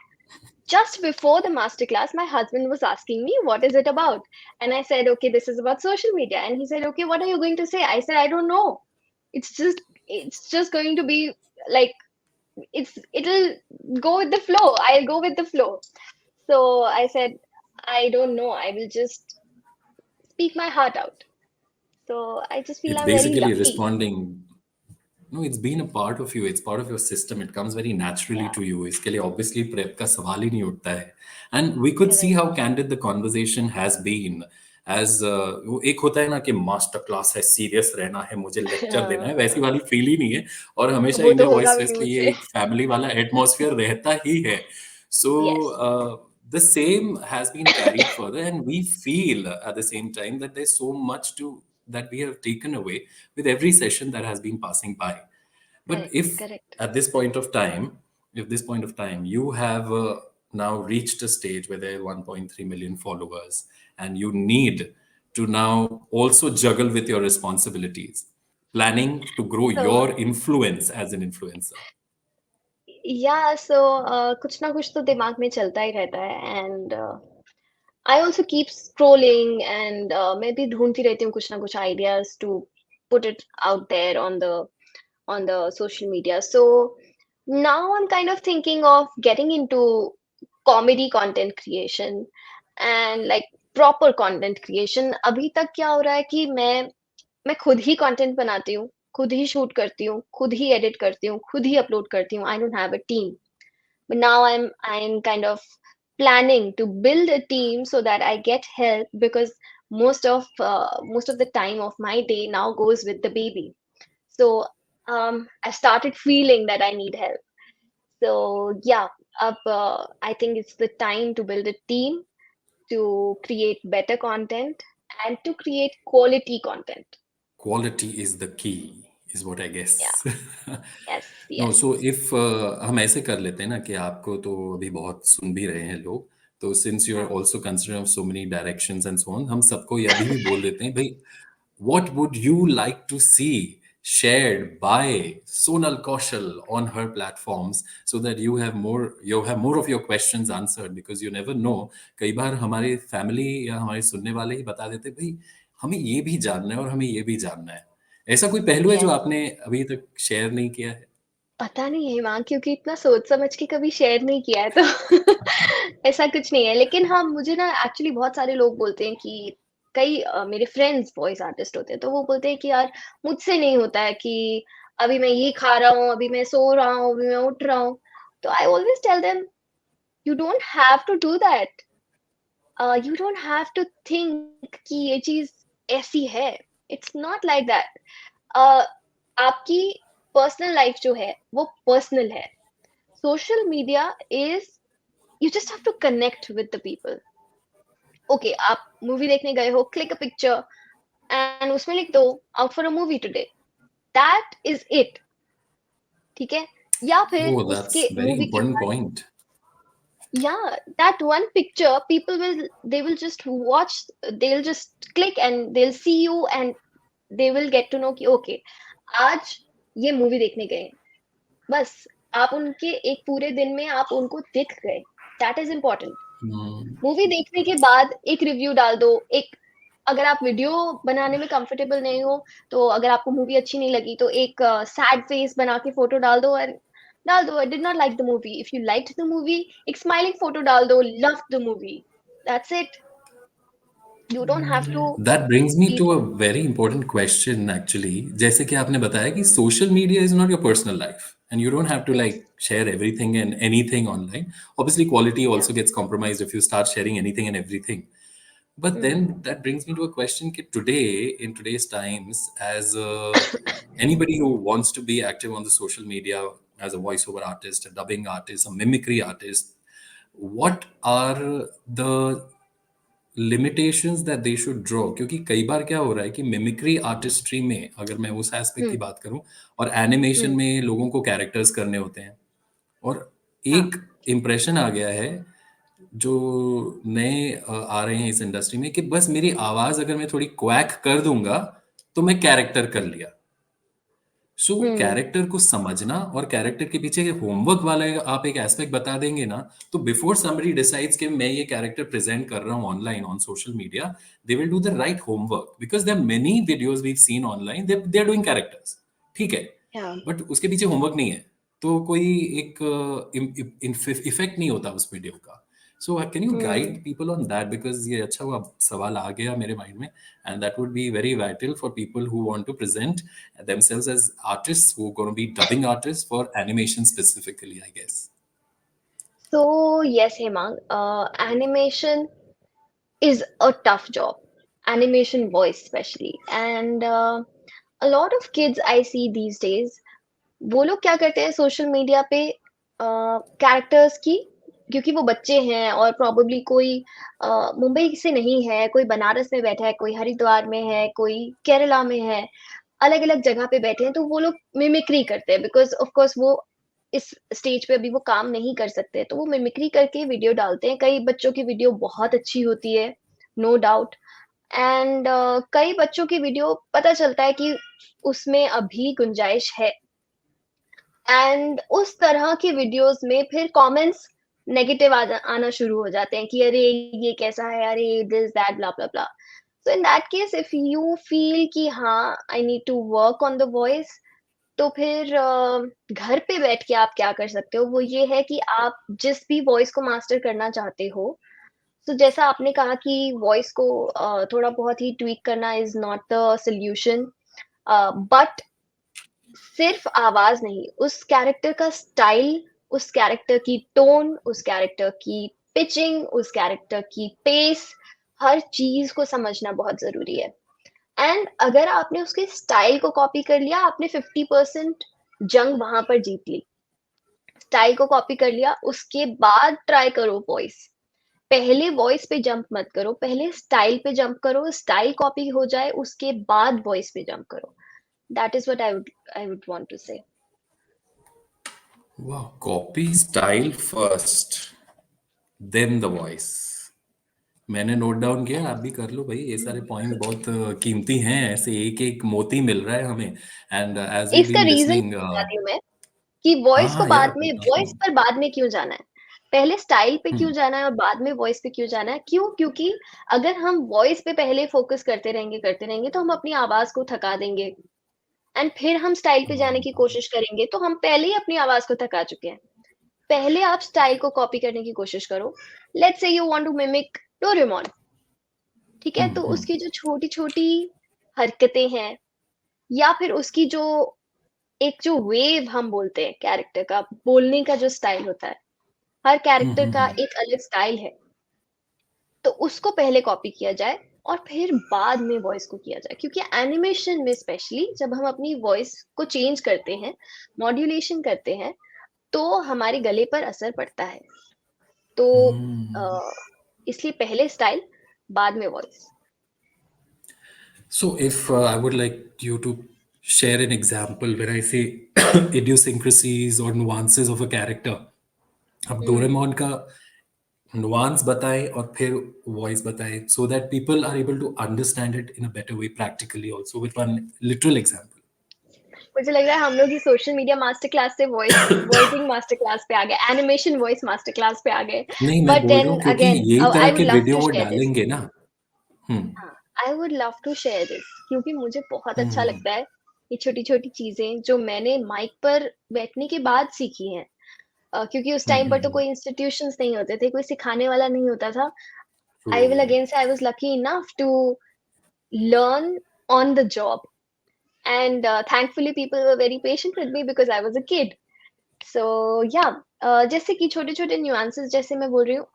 just before the masterclass my husband was asking me what is it about and I said okay this is about social media and he said okay what are you going to say I said I don't know it's just going to be like it'll go with the flow. I'll go with the flow. So I said, I don't know. I will just speak my heart out. So I just feel It's I'm very basically lucky. responding. No, it's been a part of you. It's part of your system. It comes very naturally Yeah, to you. इसके लिए obviously prep का सवाल ही नहीं उठता है. And we could see correct. how candid the conversation has been. As वो एक होता है ना कि मास्टर क्लास है, सीरियस रहना है, मुझे लेक्चर देना है, वैसी वाली फील ही नहीं है. और हमेशा वो तो इंडिया होगा वॉइस भी नहीं फेस्ट के ये मुझसे. एक फैमिली वाला एटमॉस्फेयर रहता ही है. So Yes. the same has been carried further, and we feel at the same time that there's so much to that we have taken away with every session that has been passing by. But Correct. if Correct. at this point of time, if this point of time you have now reached a stage where there are 1.3 million followers, and you need to now also juggle with your responsibilities, planning to grow So your influence as an influencer. yeah, so कुछ ना कुछ तो दिमाग में चलता ही रहता है and I also keep scrolling and मैं भी ढूंढती रहती हूँ कुछ ना कुछ ideas to put it out there on the social media. So now I'm kind of thinking of getting into comedy content creation and like proper content creation. अभी तक क्या हो रहा है कि मैं खुद ही कंटेंट बनाती हूँ, खुद ही शूट करती हूँ, खुद ही एडिट करती हूँ, खुद ही अपलोड करती हूँ. I don't have a team. But now I'm kind of planning to build a team so that I get help because most of the time of my day now goes with the baby. So I started feeling that I need help. So yeah, I think it's the time to build a team to create better content and to create quality content. quality is the key, is what I guess. Yeah yes no, yes so if हम ऐसे कर लेते हैं ना कि आपको तो अभी बहुत सुन भी रहे हैं लोग, तो सिंस यू आर हाँ also consider so many directions and so on, हम सबको ये अभी भी बोल देते हैं भाई, what would you like to see shared by Sonal Kaushal on her platforms so that you have more of your questions answered, because you never know, कई बार हमारे फैमिली या हमारे सुनने वाले ही बता देते भाई हमें ये भी जानना है और हमें ये भी जानना है। ऐसा कोई पहलू है जो यस आपने अभी तक शेयर नहीं किया है? पता नहीं है माँ क्योंकि इतना सोच समझ के कभी शेयर नहीं किया है तो ऐसा कुछ नहीं है लेकिन हाँ मुझे ना एक्चुअली बहुत सारे लोग बोलते हैं कि कई मेरे फ्रेंड्स वॉइस आर्टिस्ट होते हैं तो वो बोलते हैं कि यार मुझसे नहीं होता है कि अभी मैं ये खा रहा हूँ अभी मैं सो रहा हूँ अभी मैं उठ रहा हूँ तो I always tell them you don't have to do that you don't have to think कि ये चीज ऐसी है इट्स नॉट लाइक दैट आपकी पर्सनल लाइफ जो है वो पर्सनल है social media is you just have to connect with the people okay आप मूवी देखने गए हो क्लिक अ पिक्चर एंड उसमें लिख दो out for a movie today that is it ठीक है या फिर Oh, उसके that's very मूवी के important बाद point. yeah that one picture people will they will just watch they'll just click and they'll see you and they will get to know कि okay आज ये मूवी देखने गए बस आप उनके एक पूरे दिन में आप उनको दिख गए that is important Hmm. Movie देखने के बाद एक रिव्यू डाल दो एक अगर आप वीडियो बनाने में कंफर्टेबल नहीं हो तो अगर आपको मूवी अच्छी नहीं लगी तो एक सैड फेस बना के फोटो डाल दो I did not like the movie if you like the movie एक स्माइलिंग फोटो डाल दो love the movie that's it you don't have to That brings me be to a very important question actually. जैसे कि आपने बताया कि social media is not your personal life and you don't have to yes like share everything and anything online. Obviously, quality या also gets compromised if you start sharing anything and everything. But then that brings me to a question कि today, in today's times, as anybody who wants to be active on the social media as a voiceover artist, a dubbing artist, a mimicry artist, what are the limitations that they should draw? क्योंकि कई बार क्या हो रहा है कि मिमिक्री आर्टिस्ट्री में अगर मैं उस एस्पेक्ट की बात करूं, और एनिमेशन में लोगों को कैरेक्टर्स करने होते हैं, और हाँ एक इम्प्रेशन आ गया है जो नए आ रहे हैं इस इंडस्ट्री में कि बस मेरी आवाज अगर मैं थोड़ी क्वैक कर दूंगा तो मैं कैरेक्टर कर लिया। सो कैरेक्टर को समझना और कैरेक्टर के पीछे होमवर्क वाला आप एक एस्पेक्ट बता देंगे ना, तो बिफोर समबडी डिसाइड्स कि मैं ये कैरेक्टर प्रेजेंट कर रहा हूँ online on social media, they will do the right homework, because there many videos we seen online, they are doing characters, ठीक है, या बट उसके पीछे होमवर्क नहीं है, तो कोई एक इफेक्ट नहीं होता उस वीडियो का। So can you guide people on that, because ये अच्छा हुआ सवाल आ गया मेरे माइंड में, and that would be very vital for people who want to present themselves as artists who are going to be dubbing artists for animation specifically, I guess. so yes Hemang animation is a tough job animation voice especially and a lot of kids I see these days वो लोग क्या करते हैं सोशल मीडिया पे कैरेक्टर्स की क्योंकि वो बच्चे हैं और प्रॉब्ली कोई मुंबई से नहीं है कोई बनारस में बैठा है कोई हरिद्वार में है कोई केरला में है अलग अलग जगह पे बैठे हैं तो वो लोग मिमिक्री करते हैं बिकॉज ऑफ कोर्स वो इस स्टेज पे अभी वो काम नहीं कर सकते तो वो मिमिक्री करके वीडियो डालते हैं कई बच्चों की वीडियो बहुत अच्छी होती है नो डाउट एंड कई बच्चों की वीडियो पता चलता है कि उसमें अभी गुंजाइश है एंड उस तरह की वीडियोस में फिर कमेंट्स नेगेटिव आना शुरू हो जाते हैं कि अरे ये कैसा है अरे this that blah blah blah so in that case if you feel कि हाँ I need to work on the voice तो फिर घर पे बैठ के आप क्या कर सकते हो वो ये है कि आप जिस भी वॉइस को मास्टर करना चाहते हो तो जैसा आपने कहा कि वॉइस को थोड़ा बहुत ही ट्वीक करना is not the solution but सिर्फ आवाज नहीं उस कैरेक्टर का स्टाइल उस कैरेक्टर की टोन उस कैरेक्टर की पिचिंग उस कैरेक्टर की पेस हर चीज को समझना बहुत जरूरी है एंड अगर आपने उसके स्टाइल को कॉपी कर लिया आपने 50% जंग वहां पर जीत ली स्टाइल को कॉपी कर लिया उसके बाद ट्राई करो वॉइस पहले वॉइस पे जंप मत करो, पहले स्टाइल पे जंप करो, स्टाइल कॉपी हो जाए उसके बाद वॉइस पे जंप करो। That is what I would want to say. वाह, copy style first then the voice. मैंने नोट डाउन किया, आप भी कर लो भाई, ये सारे पॉइंट्स बहुत कीमती हैं, ऐसे एक एक मोती मिल रहा है हमें। एंड एज वी इसका बीन रीजन लिसनिंग। बताती हूँ मैं कि हाँ वॉइस को हाँ यार, बाद में, बताओ। वॉइस पर बाद में क्यों जाना है, पहले स्टाइल पे क्यों हम्म जाना है और बाद में वॉइस पे क्यों जाना है, क्यों? क्योंकि अगर हम वॉइस पे पहले फोकस करते रहेंगे तो हम अपनी आवाज को थका देंगे, एंड फिर हम स्टाइल पे जाने की कोशिश करेंगे तो हम पहले ही अपनी आवाज को थका चुके हैं। पहले आप स्टाइल को कॉपी करने की कोशिश करो। Let's say you want to mimic Doraemon, ठीक है? तो हम्म। उसकी जो छोटी-छोटी हरकतें हैं या फिर उसकी जो एक जो वेव हम बोलते हैं कैरेक्टर का, बोलने का जो स्टाइल होता है, हर कैरेक्टर का हम्म। एक अलग स्टाइल है। तो उसको पहले कॉपी किया जाए और फिर बाद में वॉइस को किया जाए, क्योंकि एनिमेशन में स्पेशली जब हम अपनी वॉइस को चेंज करते हैं, मॉड्यूलेशन करते हैं, तो हमारे गले पर असर पड़ता है। तो हम्म। इसलिए पहले स्टाइल, बाद में voice. So, if I would like you to share an example when I say idiosyncrasies or nuances of a character, अब हम्म। डोरेमोन का नुआंस बताएं और फिर वॉइस बताएं, so that people are able to understand it in a better way practically also with one literal example. मुझे लग रहा है हम लोग ही सोशल मीडिया मास्टर क्लास से वॉइसिंग मास्टर क्लास पे आ गए, एनिमेशन वॉइस मास्टर क्लास पे आ गए। नहीं, मैं बट बोल रहा देन हूँ क्योंकि अगेन यही तरह आई के वुड लव वीडियो टू वो शेयर दिस। डालेंगे ना। हम्म हाँ, I would love to share this, क्योंकि मुझे बहुत अच्छा हम्म लगता है ये छोटी-छोटी चीज़ें जो मैंने माइक पर बैठने के बाद सीखी हैं। क्योंकि उस टाइम पर तो हम्म। कोई इंस्टीट्यूशंस नहीं होते थे, कोई सिखाने वाला नहीं होता था। I will true. अगेन से I was lucky enough to learn on the job, and thankfully people were very patient with me because I was a kid. So yeah जैसे कि छोटे-छोटे न्यूएंसेस जैसे मैं बोल रही हूँ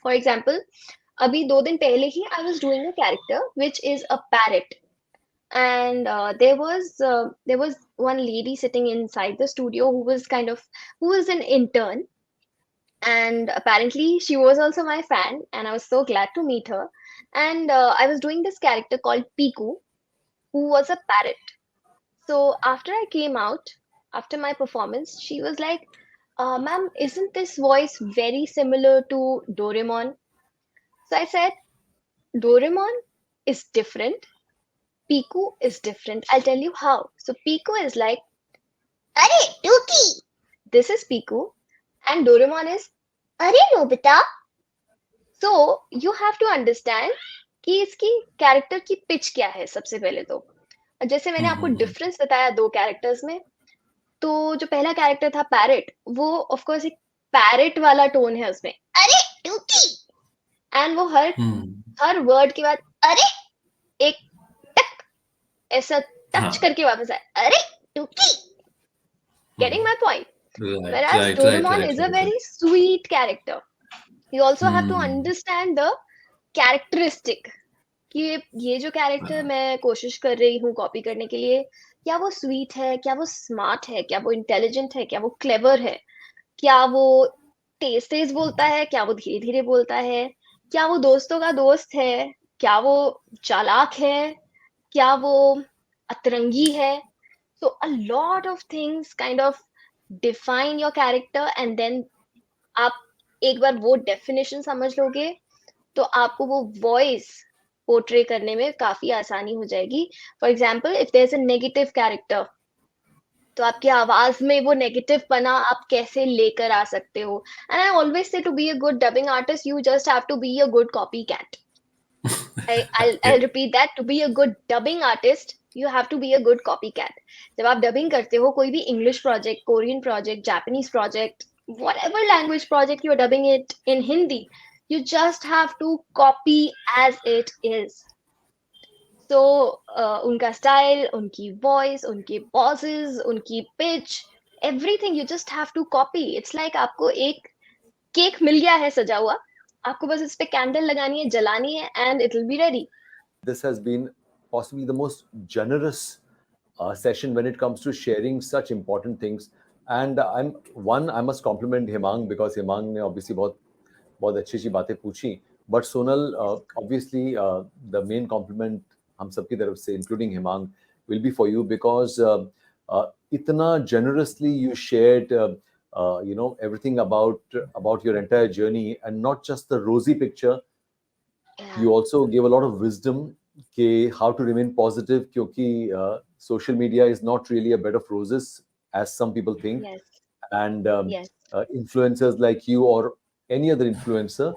फॉर एग्जांपल अभी 2 दिन पहले ही I was doing a character which is a parrot, and there was one lady sitting inside the studio who was an intern, and apparently she was also my fan and I was so glad to meet her. And I was doing this character called Piku, who was a parrot. So after I came out, after my performance, she was like, ma'am, isn't this voice very similar to Doraemon? So I said, Doraemon is different, Piku is different. I'll tell you how. So Piku is like, "Arey, Dookie!" This is Piku. And Doraemon is, "Arey, Nobita!" So you have to understand कि इसकी कैरेक्टर की पिच क्या है सबसे पहले तो। जैसे मैंने आपको हम्म। डिफरेंस बताया 2 कैरेक्टर्स में, तो जो पहला कैरेक्टर था पैरट, वो ऑफ कोर्स एक पैरट वाला टोन है उसमें। "अरे, Dookie!" एंड वो हर हम्म। हर वर्ड के बाद "अरे" एक टक ऐसा टच हाँ। करके वापस आए, "अरे, Dookie!" Getting my point? Right Whereas right right Doraemon right is a right. very sweet character. You also have to hmm. understand the characteristic कि ये जो कैरेक्टर मैं कोशिश कर रही हूँ कॉपी करने के लिए, क्या वो स्वीट है, क्या वो स्मार्ट है, क्या वो इंटेलिजेंट है, क्या वो क्लेवर है, क्या वो तेज तेज बोलता है, क्या वो धीरे धीरे बोलता है, क्या वो दोस्तों का दोस्त है, क्या वो चालाक है, क्या वो अतरंगी है। So a lot of things kind of define your character, and then आप एक बार वो डेफिनेशन समझ लोगे तो आपको वो वॉइस पोर्ट्रे करने में काफी आसानी हो जाएगी। For example if there is a negative character, तो आपकी आवाज में वो नेगेटिव पना आप कैसे लेकर आ सकते हो। And I always say to be a good dubbing artist you just have to be a good copycat. I'll repeat that. To be a good dubbing artist, you have to be a good copycat. जब आप डबिंग करते हो कोई भी English project, Korean project, Japanese project, whatever language project you are dubbing it in Hindi, you just have to copy as it is. So उनका स्टाइल, उनकी वॉइस, उनके पॉजेज, उनकी pitch, everything you just have to copy. It's like आपको एक केक मिल गया है सजा हुआ, आपको बस इस पे कैंडल लगानी है, जलानी है, and it will be ready. This has been possibly the most generous session when it comes to sharing such important things. And I must compliment Himang, because Himang ने obviously बहुत बहुत अच्छी बातें पूछी. But Sonal, obviously, the main compliment हम सबकी तरफ से, including Hemang, will be for you because इतना generously you shared, everything about your entire journey, and not just the rosy picture. Yeah. You also gave a lot of wisdom कि how to remain positive, क्योंकि social media is not really a bed of roses as some people think. Yes. And Yes. influencers like you or any other influencer,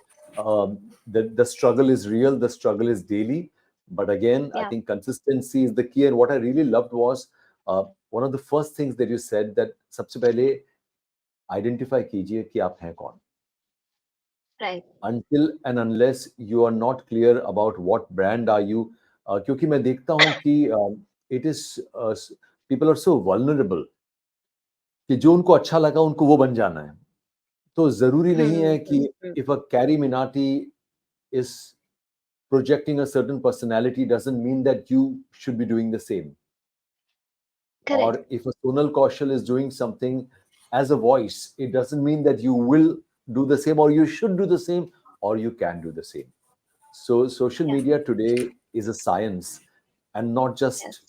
the struggle is real, the struggle is daily. But again, I Yeah. think consistency is the key. And what I really loved was one of the first things that you said, that सबसे पहले identify कीजिए कि आप हैं कौन. Right. Until and unless you are not clear about what brand are you, क्योंकि मैं देखता हूँ कि it is people are so vulnerable कि जो उनको अच्छा लगा उनको वो बन जाना है. तो जरूरी नहीं है कि if a Carrie Minati is projecting a certain personality doesn't mean that you should be doing the same. Correct. Or if a Sonal Kaushal is doing something as a voice, it doesn't mean that you will do the same, or you should do the same, or you can do the same. So social Yeah. media today is a science, and not just Yes.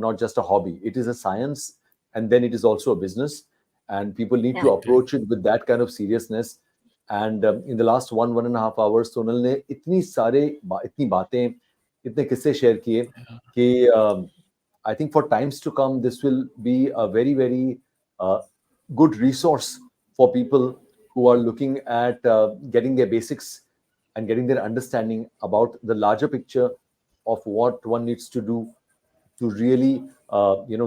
not just a hobby. It is a science, and then it is also a business, and people need to Yeah. approach it with that kind of seriousness. And in the last 1.5 hours, Sonal ने इतनी बातें, इतने किस्से शेयर किए कि I think for times to come, this will be a very, very good resource for people who are looking at getting their basics and getting their understanding about the larger picture of what one needs to do to really,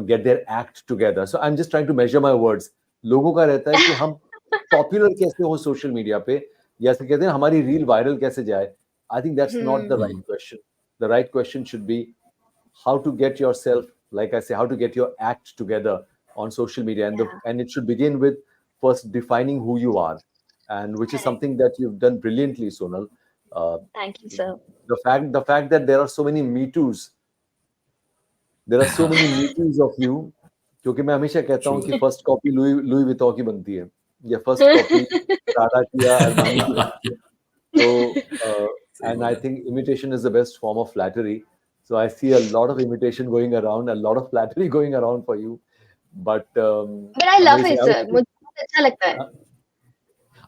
get their act together. So I'm just trying to measure my words. लोगों का रहता है कि हम पॉपुलर कैसे हो सोशल मीडिया पे, या ऐसे कहते हैं हमारी रील वायरल कैसे जाए. I think that's not the right question. The right question should be how to get yourself, like I say, how to get your act together on social media, and Yeah. and it should begin with first defining who you are, and which is Correct. something that you've done brilliantly, Sonal. Thank you, sir. The fact that there are so many me too's, there are so many me too's of you, क्योंकि मैं हमेशा कहता हूँ True. कि फर्स्ट कॉपी लुई विटॉ की बनती है, या फर्स्ट कॉपी प्राडा की या अरमानी की बनती है. So and I think imitation is the best form of flattery. So I see a lot of imitation going around, a lot of flattery going around for you. But But I love amazing. it, sir. मुझे बहुत अच्छा लगता है.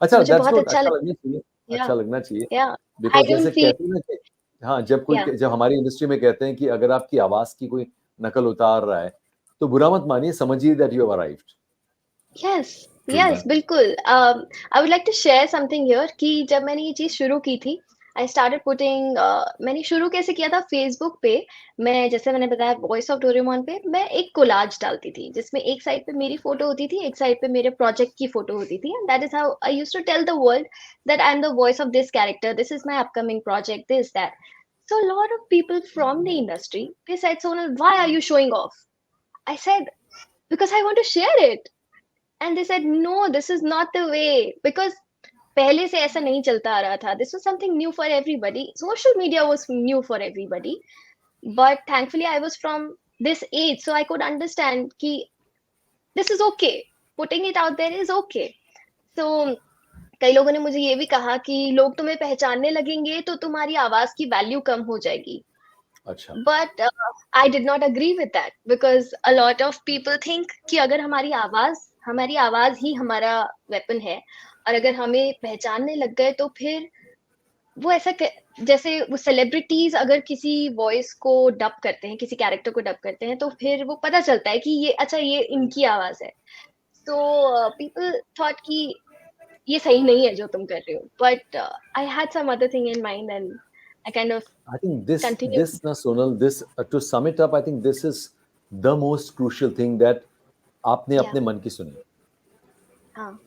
अच्छा, मुझे that's बहुत good. अच्छा अच्छा लगता लगना चाहिए. है. अच्छा Yeah. लगना चाहिए. Yeah. I Because don't जैसे feel. कहते हैं ना कि हाँ, Yeah. जब हमारी इंडस्ट्री में कहते हैं कि अगर आपकी आवाज की कोई नकल उतार रहा है, तो बुरा मत मानिए, समझिए that you have arrived. Yes. True Yes, that. बिल्कुल. I would like to share something here कि जब मैंने ये चीज़ शुरू की थी, I started putting. मैंने शुरू कैसे किया था फेसबुक पे. मैं जैसे मैंने बताया वॉइस ऑफ डोरेमोन पे मैं एक कोलाज डालती थी जिसमें एक साइड पे मेरी फोटो होती थी, एक साइड पे मेरे प्रोजेक्ट की फोटो होती थी. And that is how I used to tell the world that I am the voice of this character, this is my upcoming project, this that. So a lot of people from the industry, they said, Sonal, why are you showing off? I said, because I want to share it. And they said, no, this is not the way. Because पहले से ऐसा नहीं चलता आ रहा था. This was something new for everybody. Social media was new for everybody. But thankfully, I was from this age, so I could understand कि this is okay. Putting it out there is okay. So कई लोगों ने मुझे ये भी कहा कि लोग तुम्हें पहचानने लगेंगे तो तुम्हारी आवाज की वैल्यू कम हो जाएगी. अच्छा. But I did not agree with that because a lot of people think कि अगर हमारी आवाज ही हमारा वेपन है और अगर हमें पहचानने लग गए तो फिर वो जैसे वो सेलिब्रिटीज अगर किसी वॉइस को डब करते हैं, किसी कैरेक्टर को डब करते हैं तो फिर वो पता चलता है कि ये अच्छा ये इनकी आवाज है. So people thought कि ये सही नहीं है जो तुम कर रहे हो. But I had some other thing in mind and I kind of I think continued. this na Sonal, this to sum it up, I think this is the most crucial thing that आपने Yeah. अपने मन की सुनी. हाँ.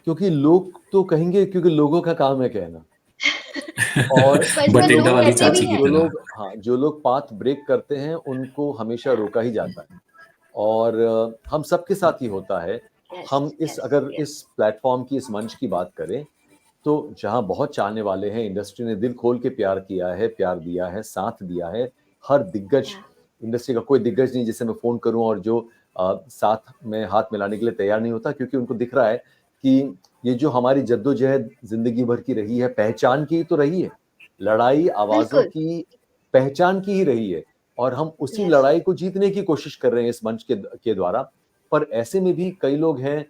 क्योंकि लोग तो कहेंगे, क्योंकि लोगों का काम है कहना. और बचपन बठिंडा लोग वाली कहते भी चाची की हैं. जो तरह. लोग जो लोग पाथ ब्रेक करते हैं उनको हमेशा रोका ही जाता है. और हम सबके साथ ही होता है. Yes, हम yes, अगर yes. इस प्लेटफॉर्म की, इस मंच की बात करें, तो जहां बहुत चाहने वाले हैं, इंडस्ट्री ने दिल खोल के प्यार किया है, प्यार दिया है, साथ दिया है. हर दिग्गज, Yeah. इंडस्ट्री का कोई दिग्गज नहीं जिसे मैं फोन करूं और जो साथ में हाथ मिलाने के लिए तैयार नहीं होता, क्योंकि उनको दिख रहा है कि ये जो हमारी जद्दोजहद जिंदगी भर की रही है, पहचान की तो रही है, लड़ाई आवाजों बिल्कुल। की पहचान की ही रही है, और हम उसी यस। लड़ाई को जीतने की कोशिश कर रहे हैं इस मंच के द्वारा। पर ऐसे में भी कई लोग हैं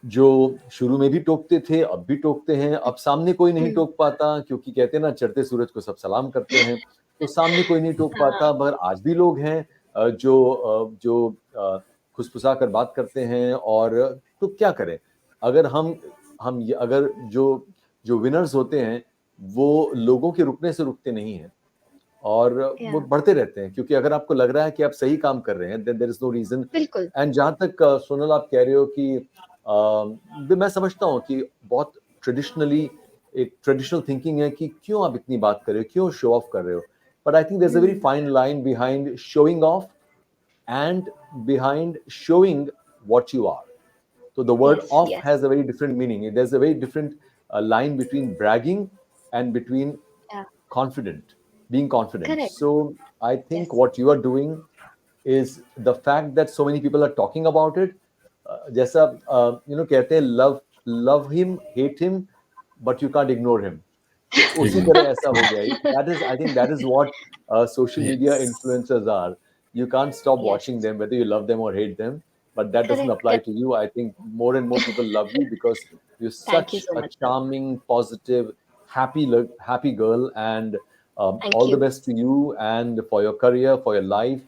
जो शुरू में भी टोकते थे, अब भी टोकते हैं। अब सामने कोई नहीं टोक पाता, क्योंकि कहते हैं ना, चढ़ते सूरज को सब सलाम करते हैं, तो सामने कोई नहीं टोक पाता। हाँ। मगर आज भी लोग हैं जो खुसफुसा कर बात करते हैं। और तो क्या करें, अगर अगर जो विनर्स होते हैं वो लोगों के रुकने से रुकते नहीं हैं, और वो या बढ़ते रहते हैं, क्योंकि अगर आपको लग रहा है कि आप सही काम कर रहे हैं, then there is no reason. बिल्कुल। एंड जहां तक सोनल आप कह रहे हो कि मैं समझता हूँ कि बहुत ट्रेडिशनली एक ट्रेडिशनल थिंकिंग है कि क्यों आप इतनी बात कर रहे हो, क्यों शो ऑफ कर रहे हो। But I think there is a very fine line behind showing off and behind showing what you are. So the word yes, off yes. has a very different meaning. There's a very different line between bragging and between या being confident. Correct. So I think yes. what you are doing is the fact that so many people are talking about it. जैसा कहते हैं, love him, hate him, but you can't ignore him. तो उसी तरह ऐसा हो गया। I think that is what social media Yes. influencers are. You can't stop yes. watching them, whether you love them or hate them. But that doesn't correct, apply correct. to you. I think more and more people love you because you're thank you such so a much sir. charming, positive, happy girl. And thank all the you. best to you and for your career, for your life.